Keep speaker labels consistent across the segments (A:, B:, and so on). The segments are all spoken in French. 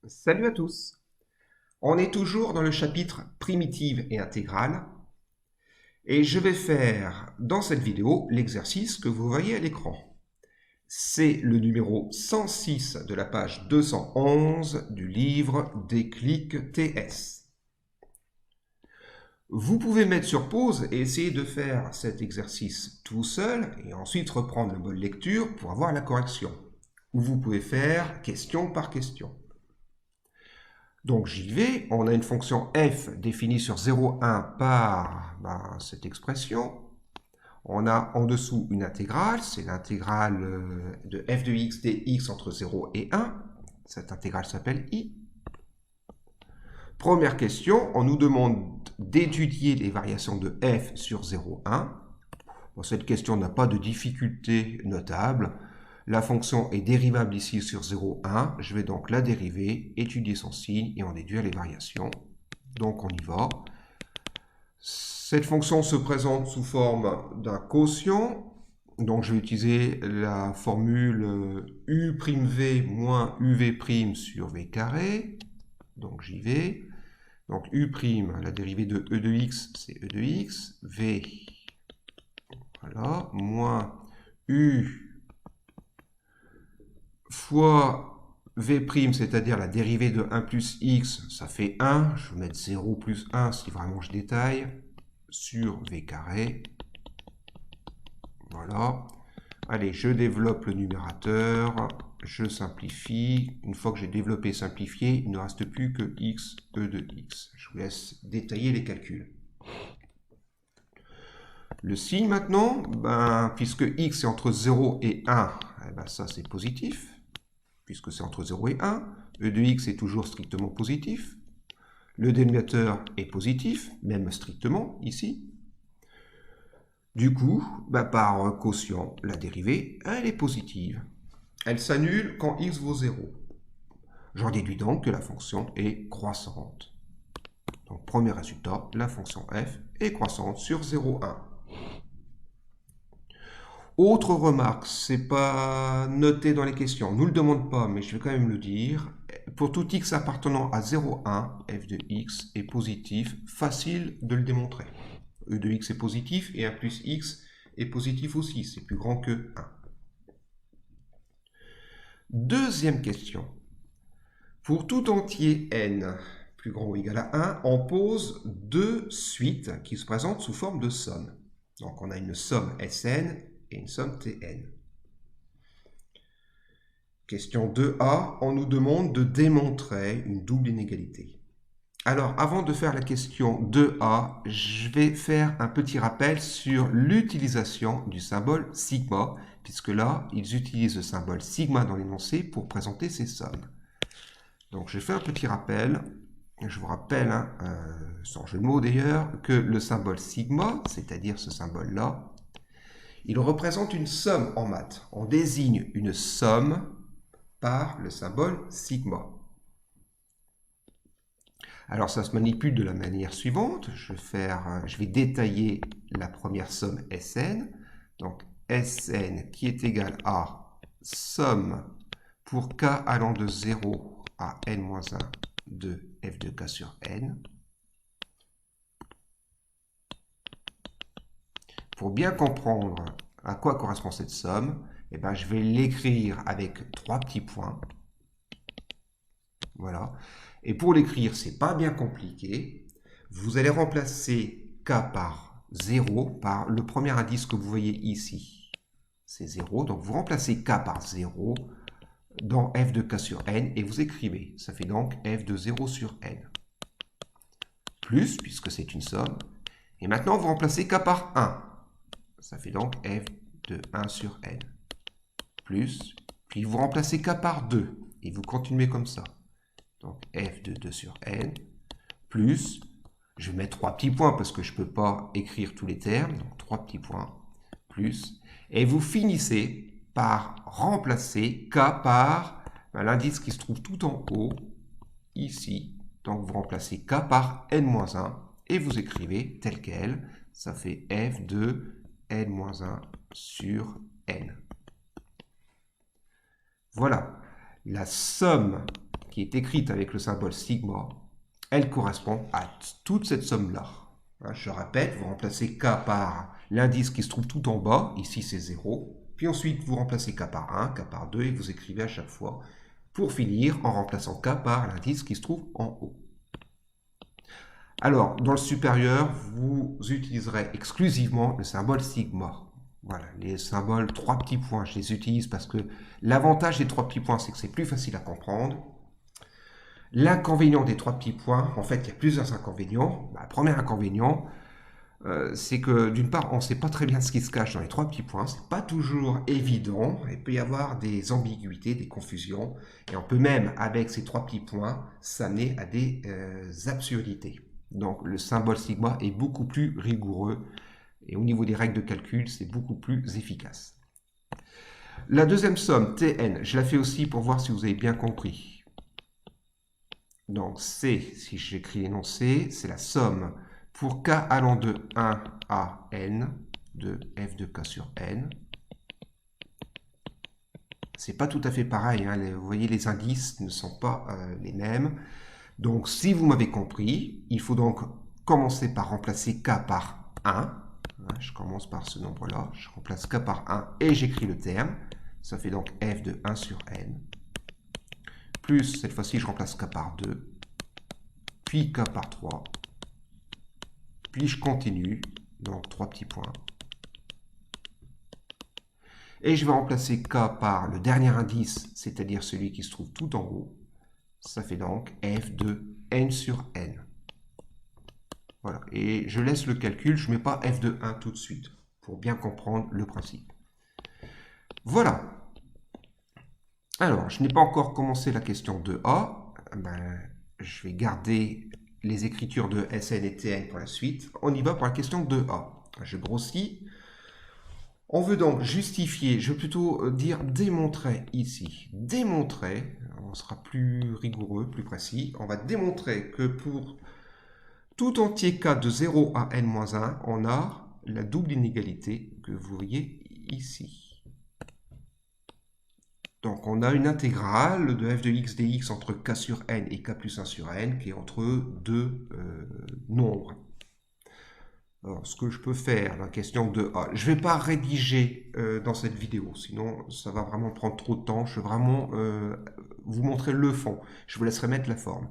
A: Salut à tous. On est toujours dans le chapitre primitive et intégrale et je vais faire dans cette vidéo l'exercice que vous voyez à l'écran. C'est le numéro 106 de la page 211 du livre Déclic TS. Vous pouvez mettre sur pause et essayer de faire cet exercice tout seul et ensuite reprendre le mode lecture pour avoir la correction. Ou vous pouvez faire question par question. Donc j'y vais, on a une fonction f définie sur 0,1 par cette expression. On a en dessous une intégrale, c'est l'intégrale de f de x dx entre 0 et 1. Cette intégrale s'appelle i. Première question, on nous demande d'étudier les variations de f sur 0,1. Bon, cette question n'a pas de difficulté notable. La fonction est dérivable ici sur 0,1. Je vais donc la dériver, étudier son signe et en déduire les variations. Donc on y va. Cette fonction se présente sous forme d'un quotient. Donc je vais utiliser la formule u'v moins uv' sur v carré. Donc j'y vais. Donc u', la dérivée de e de x, c'est e de x. V, voilà, moins u fois v', c'est-à-dire la dérivée de 1 plus x, ça fait 1. Je vais mettre 0 plus 1 si vraiment je détaille, sur v carré. Voilà. Allez, je développe le numérateur, je simplifie. Une fois que j'ai développé et simplifié, il ne reste plus que x, e de x. Je vous laisse détailler les calculs. Le signe maintenant, puisque x est entre 0 et 1, ça c'est positif. Puisque c'est entre 0 et 1, e de x est toujours strictement positif. Le dénominateur est positif, même strictement, ici. Du coup, par quotient, la dérivée, elle est positive. Elle s'annule quand x vaut 0. J'en déduis donc que la fonction est croissante. Donc, premier résultat, la fonction f est croissante sur 0,1. Autre remarque, c'est pas noté dans les questions, on ne nous le demande pas, mais je vais quand même le dire. Pour tout x appartenant à 0,1, f de x est positif, facile de le démontrer. E de x est positif et 1 plus x est positif aussi, c'est plus grand que 1. Deuxième question. Pour tout entier n plus grand ou égal à 1, on pose deux suites qui se présentent sous forme de somme. Donc on a une somme Sn et une somme Tn. Question 2a, on nous demande de démontrer une double inégalité. Alors, avant de faire la question 2a, je vais faire un petit rappel sur l'utilisation du symbole sigma, puisque là, ils utilisent le symbole sigma dans l'énoncé pour présenter ces sommes. Donc, je fais un petit rappel. Je vous rappelle, sans jeu de mots d'ailleurs, que le symbole sigma, c'est-à-dire ce symbole-là, il représente une somme en maths. On désigne une somme par le symbole sigma. Alors ça se manipule de la manière suivante. Je vais détailler la première somme Sn. Donc Sn qui est égal à somme pour k allant de 0 à n-1 de f de k sur n. Pour bien comprendre à quoi correspond cette somme, je vais l'écrire avec trois petits points. Voilà. Et pour l'écrire, c'est pas bien compliqué. Vous allez remplacer k par 0 par le premier indice que vous voyez ici. C'est 0. Donc vous remplacez k par 0 dans f de k sur n et vous écrivez. Ça fait donc f de 0 sur n. Plus, puisque c'est une somme. Et maintenant, vous remplacez k par 1. Ça fait donc f de 1 sur n. Plus, puis vous remplacez k par 2. Et vous continuez comme ça. Donc f de 2 sur n, plus, je vais mettre trois petits points parce que je ne peux pas écrire tous les termes, donc trois petits points, plus, et vous finissez par remplacer k par l'indice qui se trouve tout en haut, ici. Donc vous remplacez k par n-1 et vous écrivez tel quel, ça fait f de n-1 sur n. Voilà, la somme qui est écrite avec le symbole sigma, elle correspond à toute cette somme-là. Je répète, vous remplacez k par l'indice qui se trouve tout en bas, ici c'est 0, puis ensuite vous remplacez k par 1, k par 2, et vous écrivez à chaque fois, pour finir en remplaçant k par l'indice qui se trouve en haut. Alors, dans le supérieur, vous utiliserez exclusivement le symbole sigma. Voilà, les symboles 3 petits points, je les utilise parce que l'avantage des 3 petits points, c'est que c'est plus facile à comprendre. L'inconvénient des 3 petits points, en fait, il y a plusieurs inconvénients. Le premier inconvénient, c'est que d'une part, on ne sait pas très bien ce qui se cache dans les 3 petits points. Ce n'est pas toujours évident. Il peut y avoir des ambiguïtés, des confusions. Et on peut même, avec ces 3 petits points, s'amener à des absurdités. Donc, le symbole sigma est beaucoup plus rigoureux. Et au niveau des règles de calcul, c'est beaucoup plus efficace. La deuxième somme, Tn, je la fais aussi pour voir si vous avez bien compris. Donc C, si j'écris l'énoncé, c'est la somme pour k allant de 1 à n de f de k sur n. C'est pas tout à fait pareil, hein. Vous voyez, les indices ne sont pas les mêmes. Donc si vous m'avez compris, il faut donc commencer par remplacer k par 1. Je commence par ce nombre-là, je remplace k par 1 et j'écris le terme. Ça fait donc f de 1 sur n. Plus, cette fois-ci, je remplace k par 2. Puis k par 3. Puis je continue, donc 3 petits points. Et je vais remplacer k par le dernier indice, c'est-à-dire celui qui se trouve tout en haut. Ça fait donc f de n sur n. Voilà, et je laisse le calcul, je ne mets pas f de 1 tout de suite, pour bien comprendre le principe. Voilà. Alors, je n'ai pas encore commencé la question 2a. Je vais garder les écritures de Sn et Tn pour la suite. On y va pour la question 2a. Je grossis. On veut donc justifier, je veux plutôt dire démontrer ici. Démontrer, on sera plus rigoureux, plus précis. On va démontrer que pour tout entier k de 0 à n-1, on a la double inégalité que vous voyez ici. Donc on a une intégrale de f de x dx entre k sur n et k plus 1 sur n qui est entre deux nombres. Alors ce que je peux faire, la question 2a, je ne vais pas rédiger dans cette vidéo, sinon ça va vraiment prendre trop de temps. Je vais vraiment vous montrer le fond. Je vous laisserai mettre la forme.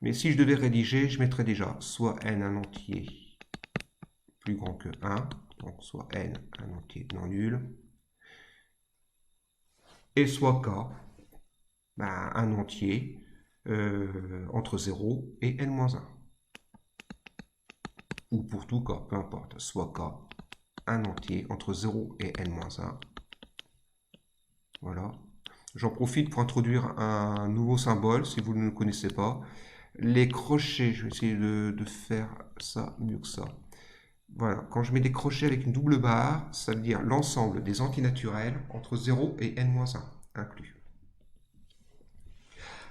A: Mais si je devais rédiger, je mettrais déjà soit n un entier plus grand que 1, donc soit n un entier non nul, et soit k, un entier entre 0 et n-1. Ou pour tout k, peu importe, soit k, un entier entre 0 et n-1. Voilà. J'en profite pour introduire un nouveau symbole, si vous ne le connaissez pas. Les crochets, je vais essayer de faire ça mieux que ça. Voilà, quand je mets des crochets avec une double barre, ça veut dire l'ensemble des antinaturels entre 0 et n-1 inclus.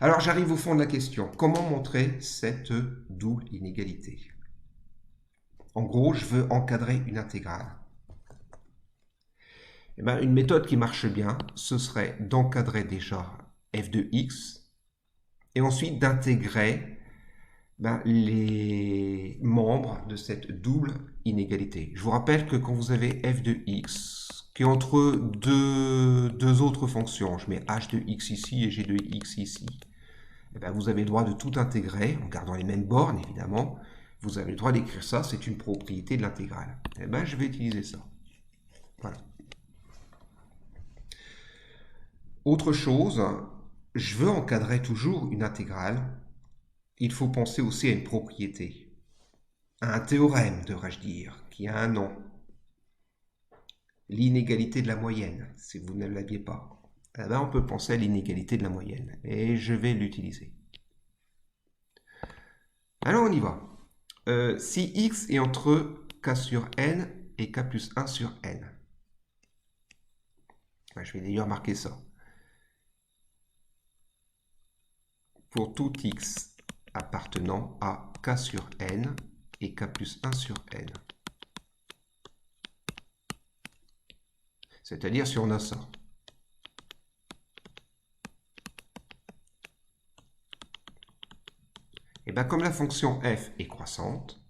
A: Alors j'arrive au fond de la question. Comment montrer cette double inégalité? En gros, je veux encadrer une intégrale. Eh bien, une méthode qui marche bien, ce serait d'encadrer déjà f de x et ensuite d'intégrer les membres de cette double inégalité. Je vous rappelle que quand vous avez f de x qui est entre deux autres fonctions, je mets h de x ici et g de x ici, eh bien, vous avez le droit de tout intégrer en gardant les mêmes bornes évidemment. Vous avez le droit d'écrire ça, c'est une propriété de l'intégrale. Eh bien, je vais utiliser ça. Voilà. Autre chose, je veux encadrer toujours une intégrale. Il faut penser aussi à une propriété, à un théorème, devrais-je dire, qui a un nom. L'inégalité de la moyenne, si vous ne l'aviez pas. Eh bien, on peut penser à l'inégalité de la moyenne, et je vais l'utiliser. Alors, on y va. Si x est entre k sur n et k plus 1 sur n. Je vais d'ailleurs marquer ça. Pour tout x appartenant à k sur n et k plus 1 sur n. C'est-à-dire si on a ça. Et bien comme la fonction f est croissante,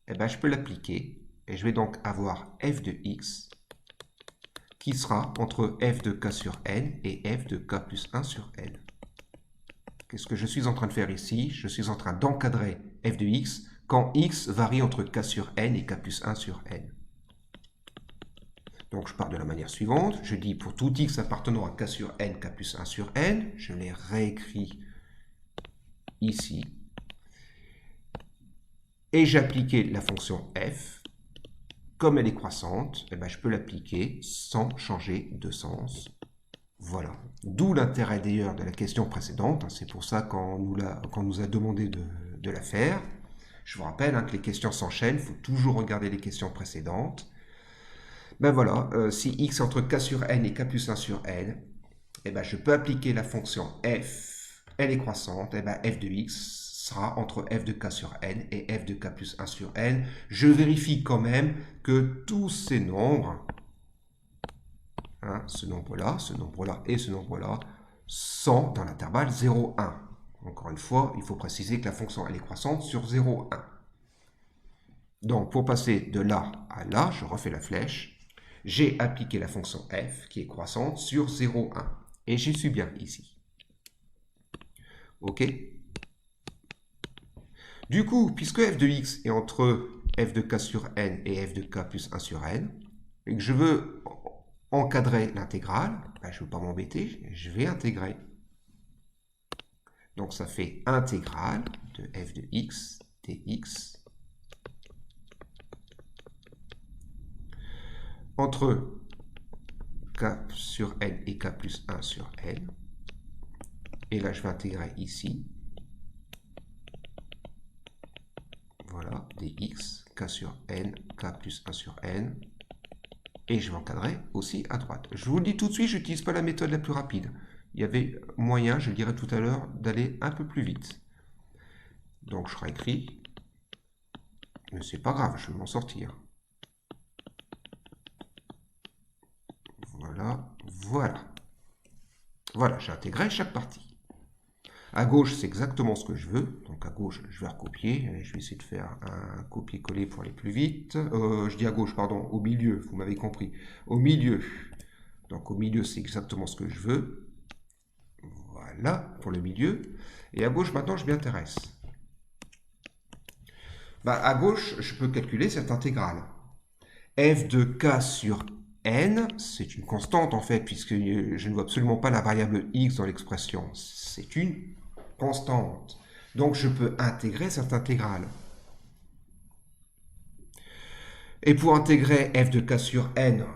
A: et ben, je peux l'appliquer et je vais donc avoir f de x qui sera entre f de k sur n et f de k plus 1 sur n. Qu'est-ce que je suis en train de faire ici? Je suis en train d'encadrer f de x quand x varie entre k sur n et k plus 1 sur n. Donc je pars de la manière suivante. Je dis pour tout x appartenant à k sur n, k plus 1 sur n, je les réécris ici. Et j'ai appliqué la fonction f. Comme elle est croissante, eh ben, je peux l'appliquer sans changer de sens. Voilà. D'où l'intérêt d'ailleurs de la question précédente. C'est pour ça qu'on nous a demandé de la faire. Je vous rappelle que les questions s'enchaînent. Il faut toujours regarder les questions précédentes. Ben voilà, si x entre k sur n et k plus 1 sur n, eh ben, je peux appliquer la fonction f. Elle est croissante. Eh ben, f de x sera entre f de k sur n et f de k plus 1 sur n. Je vérifie quand même que tous ces nombres, ce nombre-là et ce nombre-là, sont dans l'intervalle 0, 1. Encore une fois, il faut préciser que la fonction elle est croissante sur 0, 1. Donc, pour passer de là à là, je refais la flèche. J'ai appliqué la fonction f qui est croissante sur 0, 1. Et j'y suis bien ici. OK? Du coup, puisque f de x est entre f de k sur n et f de k plus 1 sur n, et que je veux encadrer l'intégrale, ben, je ne veux pas m'embêter, je vais intégrer. Donc ça fait intégrale de f de x dx entre k sur n et k plus 1 sur n. Et là, je vais intégrer ici. Voilà, dx, k sur n, k plus 1 sur n. Et je vais encadrer aussi à droite. Je vous le dis tout de suite, je n'utilise pas la méthode la plus rapide. Il y avait moyen, je le dirai tout à l'heure, d'aller un peu plus vite. Donc je réécris. Mais c'est pas grave, je vais m'en sortir. Voilà, voilà. Voilà, j'ai intégré chaque partie. À gauche, c'est exactement ce que je veux. Donc à gauche, je vais recopier. Je vais essayer de faire un copier-coller pour aller plus vite. Je dis à gauche, pardon, au milieu, vous m'avez compris. Au milieu. Donc au milieu, c'est exactement ce que je veux. Voilà, pour le milieu. Et à gauche, maintenant, je m'y intéresse. Bah, à gauche, je peux calculer cette intégrale. f de k sur n, c'est une constante en fait, puisque je ne vois absolument pas la variable x dans l'expression. C'est une constante. Donc je peux intégrer cette intégrale. Et pour intégrer f de k sur n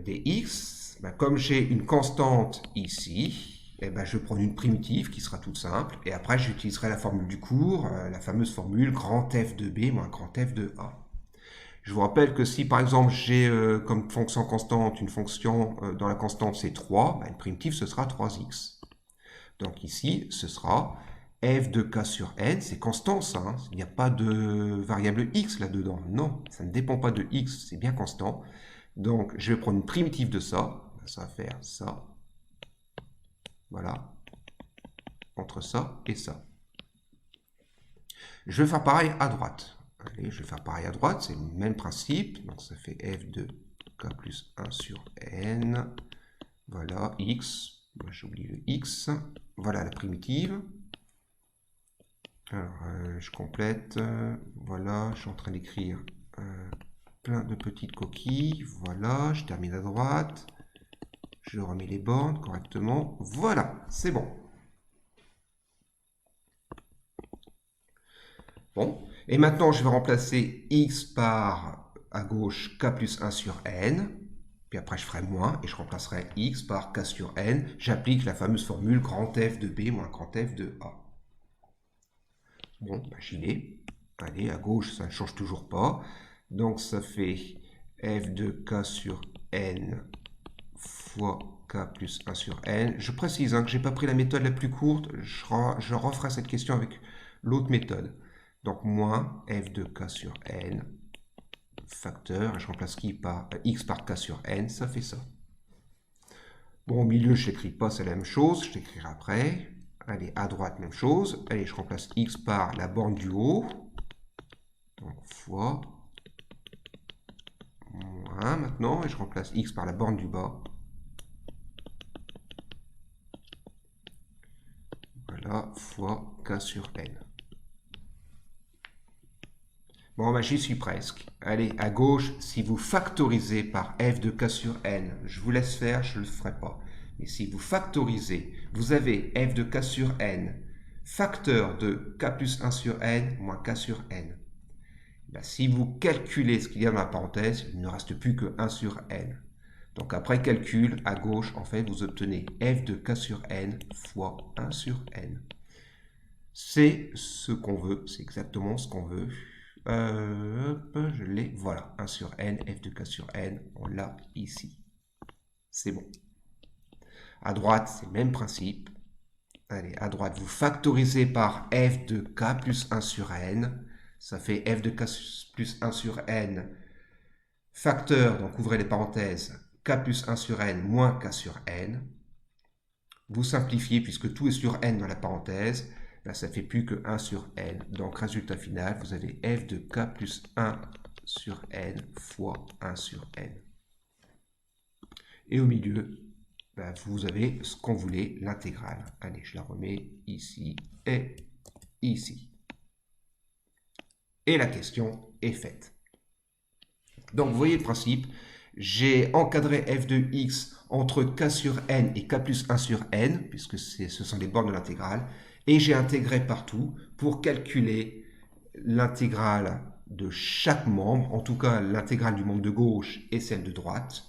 A: dx, ben, comme j'ai une constante ici, eh ben, je vais prendre une primitive qui sera toute simple, et après j'utiliserai la formule du cours, la fameuse formule grand f de b moins grand f de a. Je vous rappelle que si par exemple j'ai comme fonction constante une fonction dans la constante c'est 3, ben, une primitive ce sera 3x. Donc ici ce sera f de k sur n, c'est constant ça, hein. Il n'y a pas de variable x là-dedans. Non, ça ne dépend pas de x, c'est bien constant. Donc je vais prendre une primitive de ça, ça va faire ça. Voilà, entre ça et ça. Je vais faire pareil à droite. Allez, je vais faire pareil à droite, c'est le même principe. Donc ça fait f de k plus 1 sur n. Voilà, x. J'ai oublié le x. Voilà la primitive. Alors, je complète. Voilà, je suis en train d'écrire plein de petites coquilles. Voilà, je termine à droite. Je remets les bornes correctement. Voilà, c'est bon. Bon, et maintenant je vais remplacer x par, à gauche, k plus 1 sur n. Puis après je ferai moins et je remplacerai x par k sur n. J'applique la fameuse formule grand f de b moins grand f de a. Bon, bah, j'y ai. Allez, à gauche, ça ne change toujours pas. Donc ça fait f de k sur n fois k plus 1 sur n. Je précise que je n'ai pas pris la méthode la plus courte. Je referai cette question avec l'autre méthode. Donc moins f de k sur n facteur, et je remplace x par k sur n, ça fait ça. Bon, au milieu, je n'écris pas, c'est la même chose, je l'écrirai après. Allez, à droite, même chose. Allez, je remplace x par la borne du haut. Donc, fois moins maintenant. Et je remplace x par la borne du bas. Voilà, fois k sur n. Bon, bah, j'y suis presque. Allez, à gauche, si vous factorisez par f de k sur n, je vous laisse faire, je ne le ferai pas. Mais si vous factorisez, vous avez f de k sur n, facteur de k plus 1 sur n moins k sur n. Ben, si vous calculez ce qu'il y a dans la parenthèse, il ne reste plus que 1 sur n. Donc après calcul, à gauche, en fait, vous obtenez f de k sur n fois 1 sur n. C'est ce qu'on veut, c'est exactement ce qu'on veut. Je l'ai, voilà, 1 sur n, f de k sur n, on l'a ici. C'est bon. À droite, c'est le même principe. Allez, à droite, vous factorisez par f de k plus 1 sur n. Ça fait f de k plus 1 sur n. Facteur, donc ouvrez les parenthèses, k plus 1 sur n moins k sur n. Vous simplifiez puisque tout est sur n dans la parenthèse. Là, ça ne fait plus que 1 sur n. Donc, résultat final, vous avez f de k plus 1 sur n fois 1 sur n. Et au milieu, ben, vous avez ce qu'on voulait, l'intégrale. Allez, je la remets ici et ici. Et la question est faite. Donc, vous voyez le principe. J'ai encadré f de x entre k sur n et k plus 1 sur n, puisque ce sont les bornes de l'intégrale. Et j'ai intégré partout pour calculer l'intégrale de chaque membre, en tout cas l'intégrale du membre de gauche et celle de droite.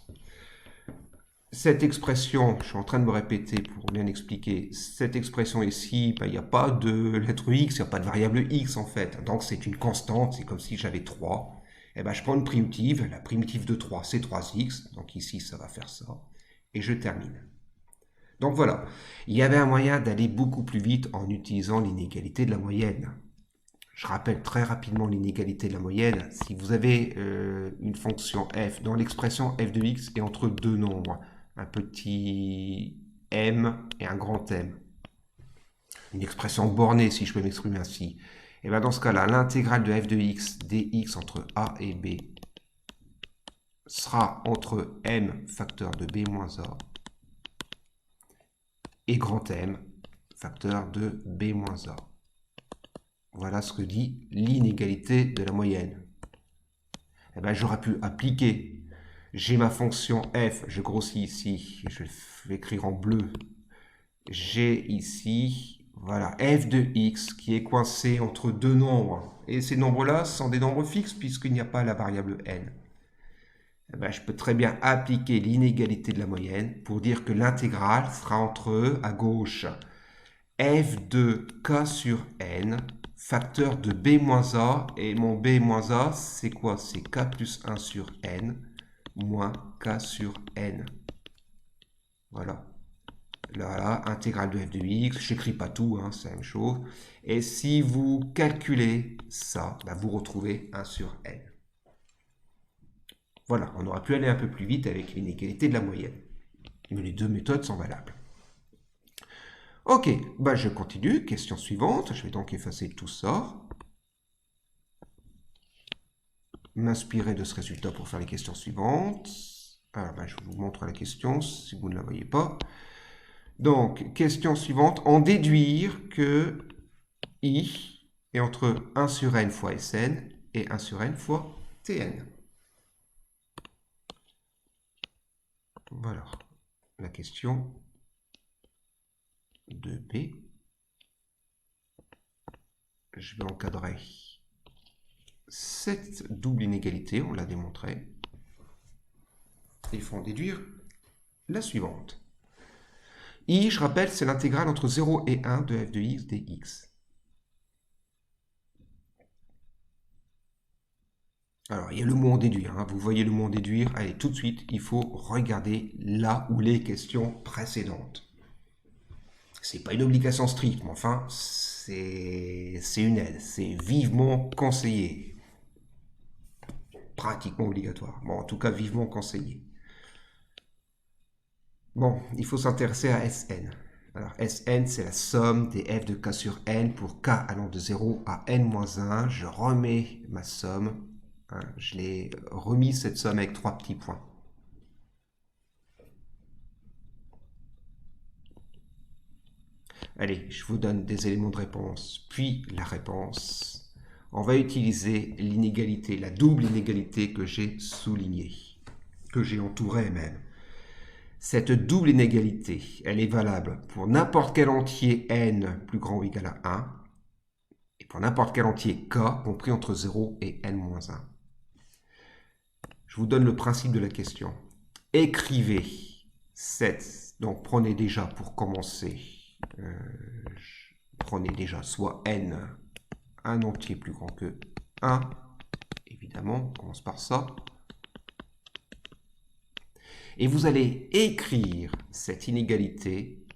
A: Cette expression, je suis en train de me répéter pour bien expliquer, cette expression ici, ben, il n'y a pas de lettre x, il n'y a pas de variable x en fait. Donc c'est une constante, c'est comme si j'avais 3. Et ben, je prends une primitive, la primitive de 3 c'est 3x, donc ici ça va faire ça, et je termine. Donc voilà, il y avait un moyen d'aller beaucoup plus vite en utilisant l'inégalité de la moyenne. Je rappelle très rapidement l'inégalité de la moyenne. Si vous avez une fonction f, dans l'expression f de x est entre deux nombres, un petit m et un grand m, une expression bornée si je peux m'exprimer ainsi, et bien dans ce cas-là, l'intégrale de f de x dx entre a et b sera entre m facteur de b moins a et grand M, facteur de B moins A. Voilà ce que dit l'inégalité de la moyenne. Eh bien, j'aurais pu appliquer. J'ai ma fonction f, je grossis ici, je vais écrire en bleu. J'ai ici, voilà, f de x qui est coincé entre deux nombres. Et ces nombres-là sont des nombres fixes puisqu'il n'y a pas la variable n. Eh bien, je peux très bien appliquer l'inégalité de la moyenne pour dire que l'intégrale sera entre, à gauche, f de k sur n, facteur de b moins a, et mon b moins a, c'est quoi? C'est k plus 1 sur n, moins k sur n. Voilà. Là, intégrale de f de x, je n'écris pas tout, hein, c'est la même chose. Et si vous calculez ça, bah, vous retrouvez 1 sur n. Voilà, on aurait pu aller un peu plus vite avec l'inégalité de la moyenne. Mais les deux méthodes sont valables. Ok, bah je continue. Question suivante. Je vais donc effacer tout ça. M'inspirer de ce résultat pour faire les questions suivantes. Alors, bah, je vous montre la question si vous ne la voyez pas. Donc, question suivante. En déduire que I est entre 1 sur n fois Sn et 1 sur n fois Tn. Voilà la question de B. Je vais encadrer cette double inégalité, on l'a démontré. Il faut en déduire la suivante. I, je rappelle, c'est l'intégrale entre 0 et 1 de f de x dx. Alors, il y a le mot en déduire. Hein. Vous voyez le mot en déduire. Allez, tout de suite, il faut regarder là où les questions précédentes. C'est pas une obligation stricte, mais enfin, c'est une aide. C'est vivement conseillé. Pratiquement obligatoire. Bon, en tout cas, vivement conseillé. Bon, il faut s'intéresser à Sn. Alors Sn, c'est la somme des f de k sur n pour k allant de 0 à n-1. Je remets ma somme. Hein, je l'ai remis cette somme avec 3 petits points. Allez, je vous donne des éléments de réponse, puis la réponse. On va utiliser l'inégalité, la double inégalité que j'ai soulignée, que j'ai entourée même. Cette double inégalité, elle est valable pour n'importe quel entier n plus grand ou égal à 1, et pour n'importe quel entier k compris entre 0 et n-1. Je vous donne le principe de la question. Écrivez cette, donc prenez déjà pour commencer, prenez déjà soit n, un entier plus grand que 1, évidemment, on commence par ça. Et vous allez écrire cette inégalité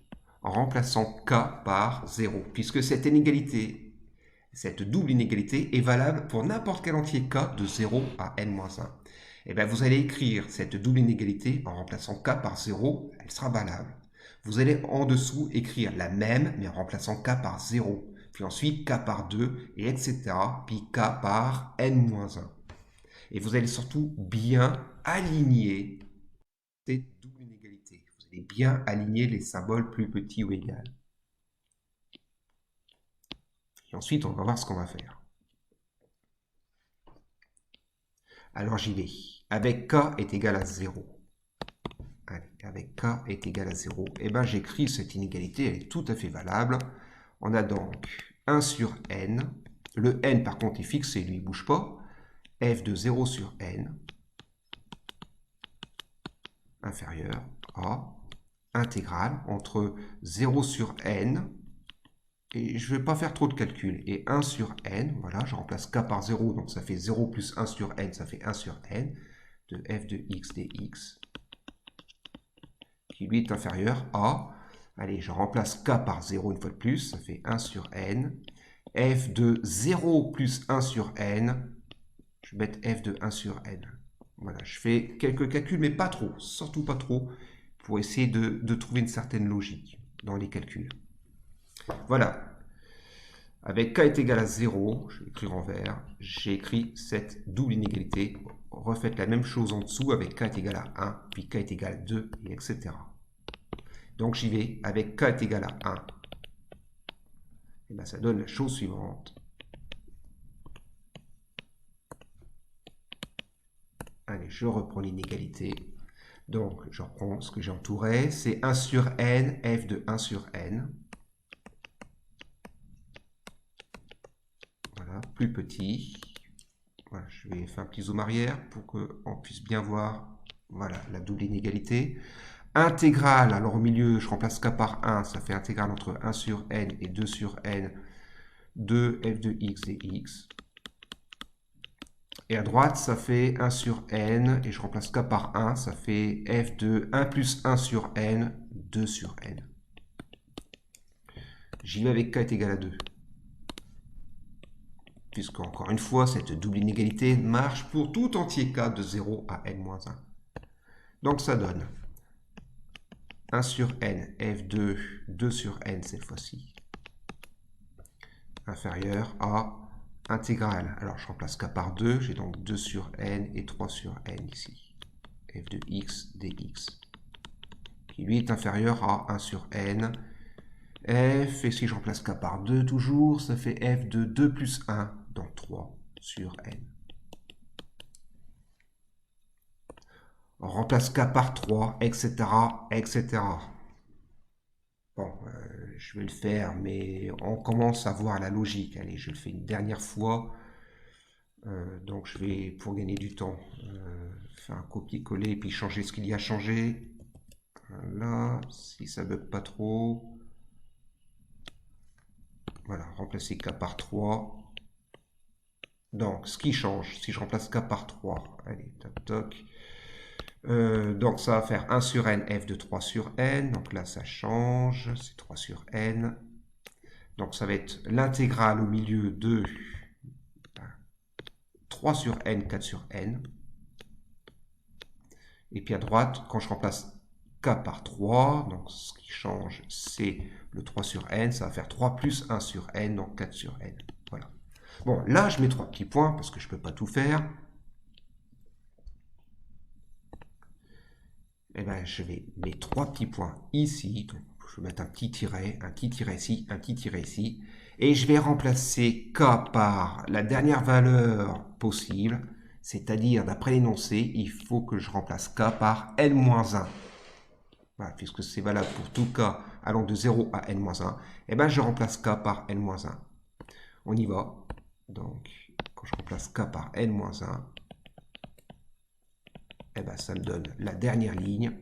A: en remplaçant k par 0, puisque cette inégalité, cette double inégalité est valable pour n'importe quel entier k de 0 à n-1. Et bien vous allez écrire cette double inégalité en remplaçant k par 0, elle sera valable. Vous allez en dessous écrire la même, mais en remplaçant k par 0, puis ensuite k par 2, et etc., puis k par n-1. Et vous allez surtout bien aligner cette double inégalité. Vous allez bien aligner les symboles plus petits ou égaux. Et ensuite, on va voir ce qu'on va faire. Alors j'y vais. Avec k est égal à 0. Allez, avec k est égal à 0, et bien j'écris cette inégalité, elle est tout à fait valable. On a donc 1 sur n. Le n par contre est fixé, lui il ne bouge pas. F de 0 sur n inférieur à intégrale entre 0 sur n, et je ne vais pas faire trop de calculs, et 1 sur n, voilà, je remplace k par 0, donc ça fait 0 plus 1 sur n, ça fait 1 sur n, de f de x dx, qui lui est inférieur à, allez, je remplace k par 0 une fois de plus, ça fait 1 sur n, f de 0 plus 1 sur n, je vais mettre f de 1 sur n. Voilà, je fais quelques calculs, mais pas trop, surtout pas trop, pour essayer de trouver une certaine logique dans les calculs. Voilà. Avec k est égal à 0, je vais écrire en vert, j'ai écrit cette double inégalité. Refaites la même chose en dessous avec k est égal à 1, puis k est égal à 2, et etc. Donc j'y vais, avec k est égal à 1, et bien ça donne la chose suivante. Allez, je reprends l'inégalité. Donc, je reprends ce que j'ai entouré. C'est 1 sur n, f de 1 sur n. Voilà, plus petit. Voilà, je vais faire un petit zoom arrière pour qu'on puisse bien voir, voilà, la double inégalité. Intégrale, alors au milieu, je remplace k par 1, ça fait intégrale entre 1 sur n et 2 sur n de f de x dx. Et à droite, ça fait 1 sur n, et je remplace k par 1, ça fait f de 1 plus 1 sur n, 2 sur n. J'y vais avec k est égal à 2. Puisque, encore une fois, cette double inégalité marche pour tout entier k de 0 à n-1. Donc ça donne 1 sur n, f de 2 sur n cette fois-ci, inférieur à intégrale. Alors je remplace k par 2, j'ai donc 2 sur n et 3 sur n ici. F de x dx, qui lui est inférieur à 1 sur n. F, et si je remplace k par 2 toujours, ça fait f de 2 plus 1, donc 3 sur n. On remplace k par 3, etc., etc. Bon, je vais le faire, mais on commence à voir la logique. Allez, je le fais une dernière fois. Donc je vais, pour gagner du temps, faire un copier-coller et puis changer ce qu'il y a changé. Voilà, si ça ne bug pas trop. Voilà, remplacer k par 3. Donc, ce qui change, si je remplace k par 3, allez, toc toc. Donc, ça va faire 1 sur n, f de 3 sur n. Donc là, ça change, c'est 3 sur n. Donc, ça va être l'intégrale au milieu de 3 sur n, 4 sur n. Et puis à droite, quand je remplace k par 3. Donc ce qui change, c'est le 3 sur n. Ça va faire 3 plus 1 sur n, donc 4 sur n. Voilà. Bon, là, je mets 3 petits points parce que je ne peux pas tout faire. Et bien, je vais mettre 3 petits points ici. Donc, je vais mettre un petit tiret ici, un petit tiret ici. Et je vais remplacer k par la dernière valeur possible. C'est-à-dire, d'après l'énoncé, il faut que je remplace k par n-1. Voilà, puisque c'est valable pour tout k allant de 0 à n-1. Et bien, je remplace k par n-1. On y va. Donc, quand je remplace k par n-1, eh ben, ça me donne la dernière ligne.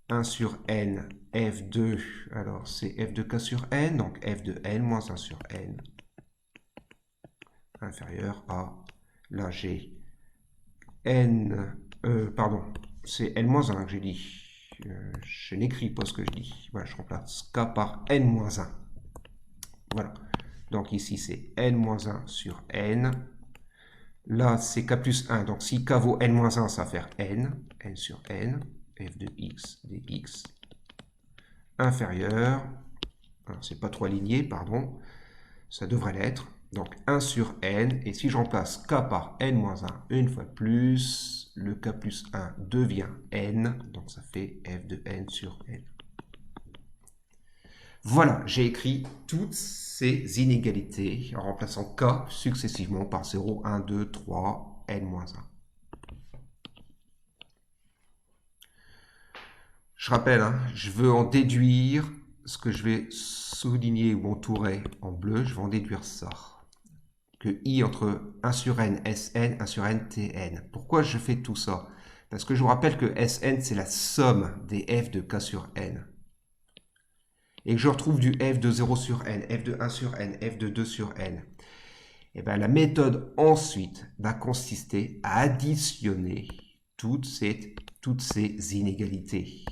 A: 1 sur n, f2, alors c'est f de k sur n, donc f de n moins 1 sur n, inférieur à, là j'ai n, pardon, c'est n moins 1 que j'ai dit, je n'écris pas ce que je dis, voilà, je remplace k par n moins 1, voilà, donc ici c'est n moins 1 sur n, là c'est k plus 1, donc si k vaut n moins 1, ça va faire n sur n, f de x dx, inférieur, c'est pas trop aligné, pardon, ça devrait l'être, donc 1 sur n, et si je remplace k par n-1, une fois de plus, le k plus 1 devient n, donc ça fait f de n sur n. Voilà, j'ai écrit toutes ces inégalités en remplaçant k successivement par 0, 1, 2, 3, n-1. Je rappelle, hein, je veux en déduire ce que je vais souligner ou entourer en bleu, je vais en déduire ça. Que I entre 1 sur n, Sn, 1 sur n, Tn. Pourquoi je fais tout ça? Parce que je vous rappelle que Sn, c'est la somme des f de k sur n. Et que je retrouve du f de 0 sur n, f de 1 sur n, f de 2 sur n. Et bien la méthode ensuite va consister à additionner toutes ces inégalités,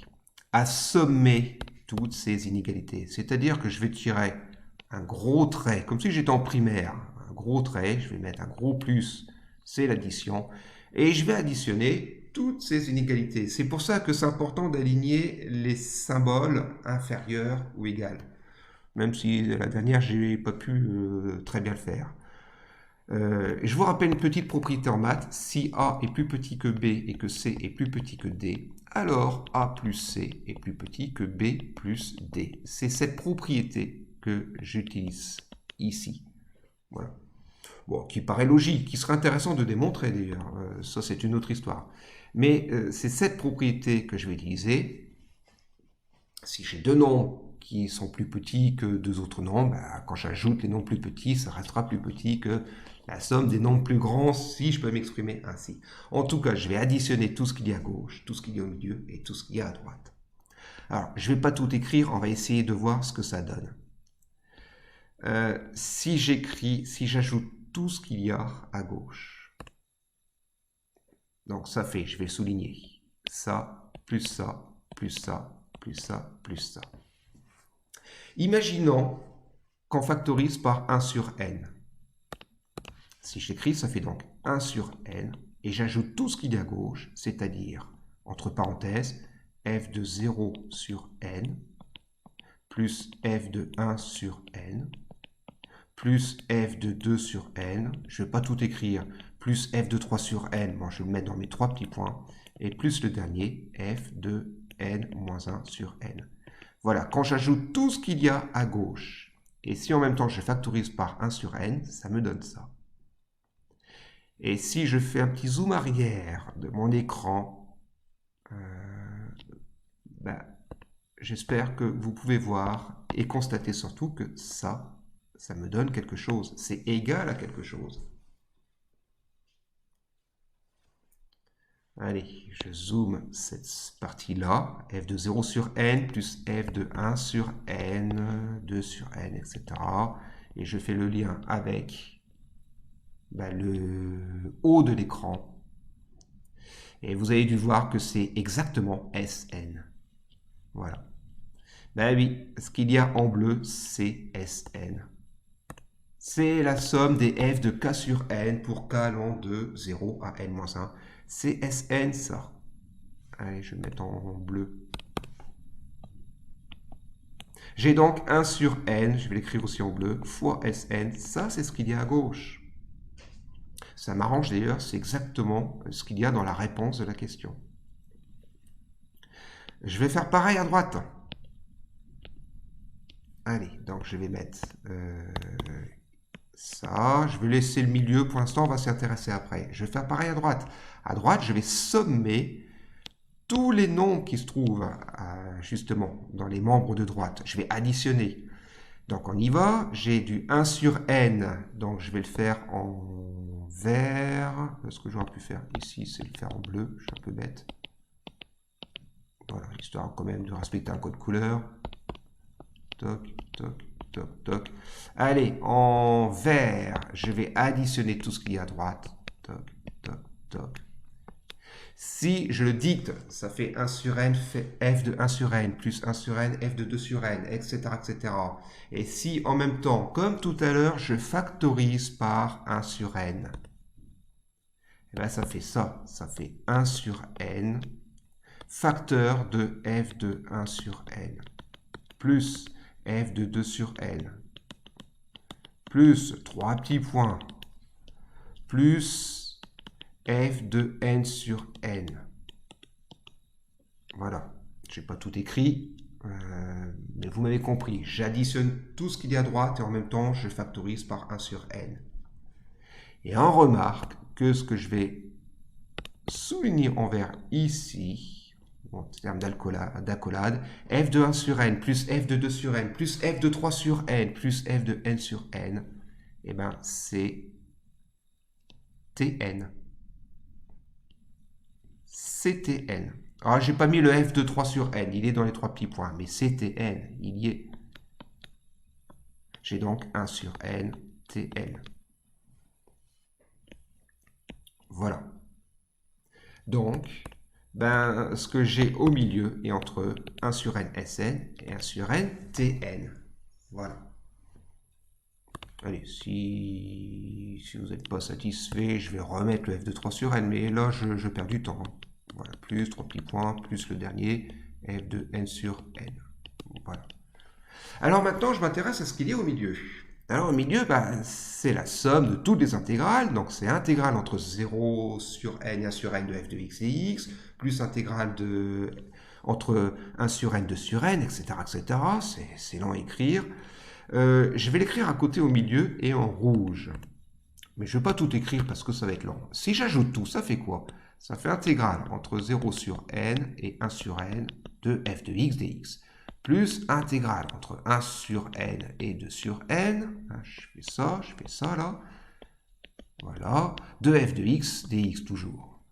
A: à sommer toutes ces inégalités. C'est-à-dire que je vais tirer un gros trait, comme si j'étais en primaire, un gros trait, je vais mettre un gros plus, c'est l'addition, et je vais additionner toutes ces inégalités. C'est pour ça que c'est important d'aligner les symboles inférieurs ou égales, même si la dernière, je n'ai pas pu très bien le faire. Je vous rappelle une petite propriété en maths, si A est plus petit que B et que C est plus petit que D, alors A plus C est plus petit que B plus D. C'est cette propriété que j'utilise ici. Voilà. Bon, qui paraît logique, qui serait intéressant de démontrer d'ailleurs, ça c'est une autre histoire. Mais c'est cette propriété que je vais utiliser. Si j'ai deux nombres qui sont plus petits que deux autres nombres, bah, quand j'ajoute les nombres plus petits, ça restera plus petit que la somme des nombres plus grands, si je peux m'exprimer ainsi. En tout cas, je vais additionner tout ce qu'il y a à gauche, tout ce qu'il y a au milieu et tout ce qu'il y a à droite. Alors, je ne vais pas tout écrire, on va essayer de voir ce que ça donne. Si j'ajoute tout ce qu'il y a à gauche, donc ça fait, je vais souligner, ça, plus ça, plus ça, plus ça, plus ça. Imaginons qu'on factorise par 1 sur n. Si j'écris, ça fait donc 1 sur n, et j'ajoute tout ce qu'il y a à gauche, c'est-à-dire, entre parenthèses, f de 0 sur n, plus f de 1 sur n, plus f de 2 sur n, je ne vais pas tout écrire, plus f de 3 sur n, bon, je vais le mettre dans mes 3 petits points, et plus le dernier, f de n moins 1 sur n. Voilà, quand j'ajoute tout ce qu'il y a à gauche, et si en même temps je factorise par 1 sur n, ça me donne ça. Et si je fais un petit zoom arrière de mon écran, j'espère que vous pouvez voir et constater surtout que ça me donne quelque chose. C'est égal à quelque chose. Allez, je zoome cette partie-là. F de 0 sur n plus f de 1 sur n, 2 sur n, etc. Et je fais le lien avec le haut de l'écran. Et vous avez dû voir que c'est exactement Sn. Voilà. Ben oui, ce qu'il y a en bleu, c'est Sn. C'est la somme des f de k sur n pour k allant de 0 à n-1. C'est Sn ça. Allez, je vais le mettre en bleu. J'ai donc 1 sur n, je vais l'écrire aussi en bleu, fois Sn. Ça, c'est ce qu'il y a à gauche. Ça m'arrange d'ailleurs, c'est exactement ce qu'il y a dans la réponse de la question. Je vais faire pareil à droite. Allez, donc je vais mettre ça. Je vais laisser le milieu pour l'instant, on va s'y intéresser après. Je vais faire pareil à droite. À droite, je vais sommer tous les nombres qui se trouvent justement dans les membres de droite. Je vais additionner. Donc on y va. J'ai du 1 sur n. Donc je vais le faire en vert. Ce que j'aurais pu faire ici, c'est le faire en bleu. Je suis un peu bête. Voilà, histoire quand même de respecter un code couleur. Toc, toc, toc, toc. Allez, en vert, je vais additionner tout ce qu'il y a à droite. Toc, toc, toc. Si je le dicte, ça fait 1 sur n, fait f de 1 sur n, plus 1 sur n, f de 2 sur n, etc., etc. Et si en même temps, comme tout à l'heure, je factorise par 1 sur n, et bien ça fait ça. Ça fait 1 sur n, facteur de f de 1 sur n, plus f de 2 sur n, plus 3 petits points, plus f de n sur n. Voilà, je n'ai pas tout écrit, mais vous m'avez compris. J'additionne tout ce qu'il y a à droite et en même temps, je factorise par 1 sur n. Et on remarque que ce que je vais souligner en vert ici, en termes d'accolade, f de 1 sur n plus f de 2 sur n plus f de 3 sur n plus f de n sur n, et bien c'est Tn. C'est Tn. Alors, j'ai pas mis le f de 3 sur n, il est dans les 3 petits points, mais c'est Tn, il y est. J'ai donc 1 sur n, Tn. Voilà. Donc, ben, ce que j'ai au milieu est entre 1 sur n Sn et 1 sur n Tn. Voilà. Allez, si vous n'êtes pas satisfait, je vais remettre le f de 3 sur n, mais là, je perds du temps. Voilà, plus 3 petits points, plus le dernier, f de n sur n. Voilà. Alors maintenant, je m'intéresse à ce qu'il y a au milieu. Alors au milieu, ben, c'est la somme de toutes les intégrales, donc c'est intégrale entre 0 sur n et 1 sur n de f de x et x, plus intégrale entre 1 sur n, 2 sur n, etc. etc. C'est lent à écrire. Je vais l'écrire à côté au milieu et en rouge. Mais je ne vais pas tout écrire parce que ça va être lent. Si j'ajoute tout, ça fait quoi? Ça fait intégrale entre 0 sur n et 1 sur n de f de x dx. Plus intégrale entre 1 sur n et 2 sur n. Je fais ça là. Voilà. De f de x dx toujours.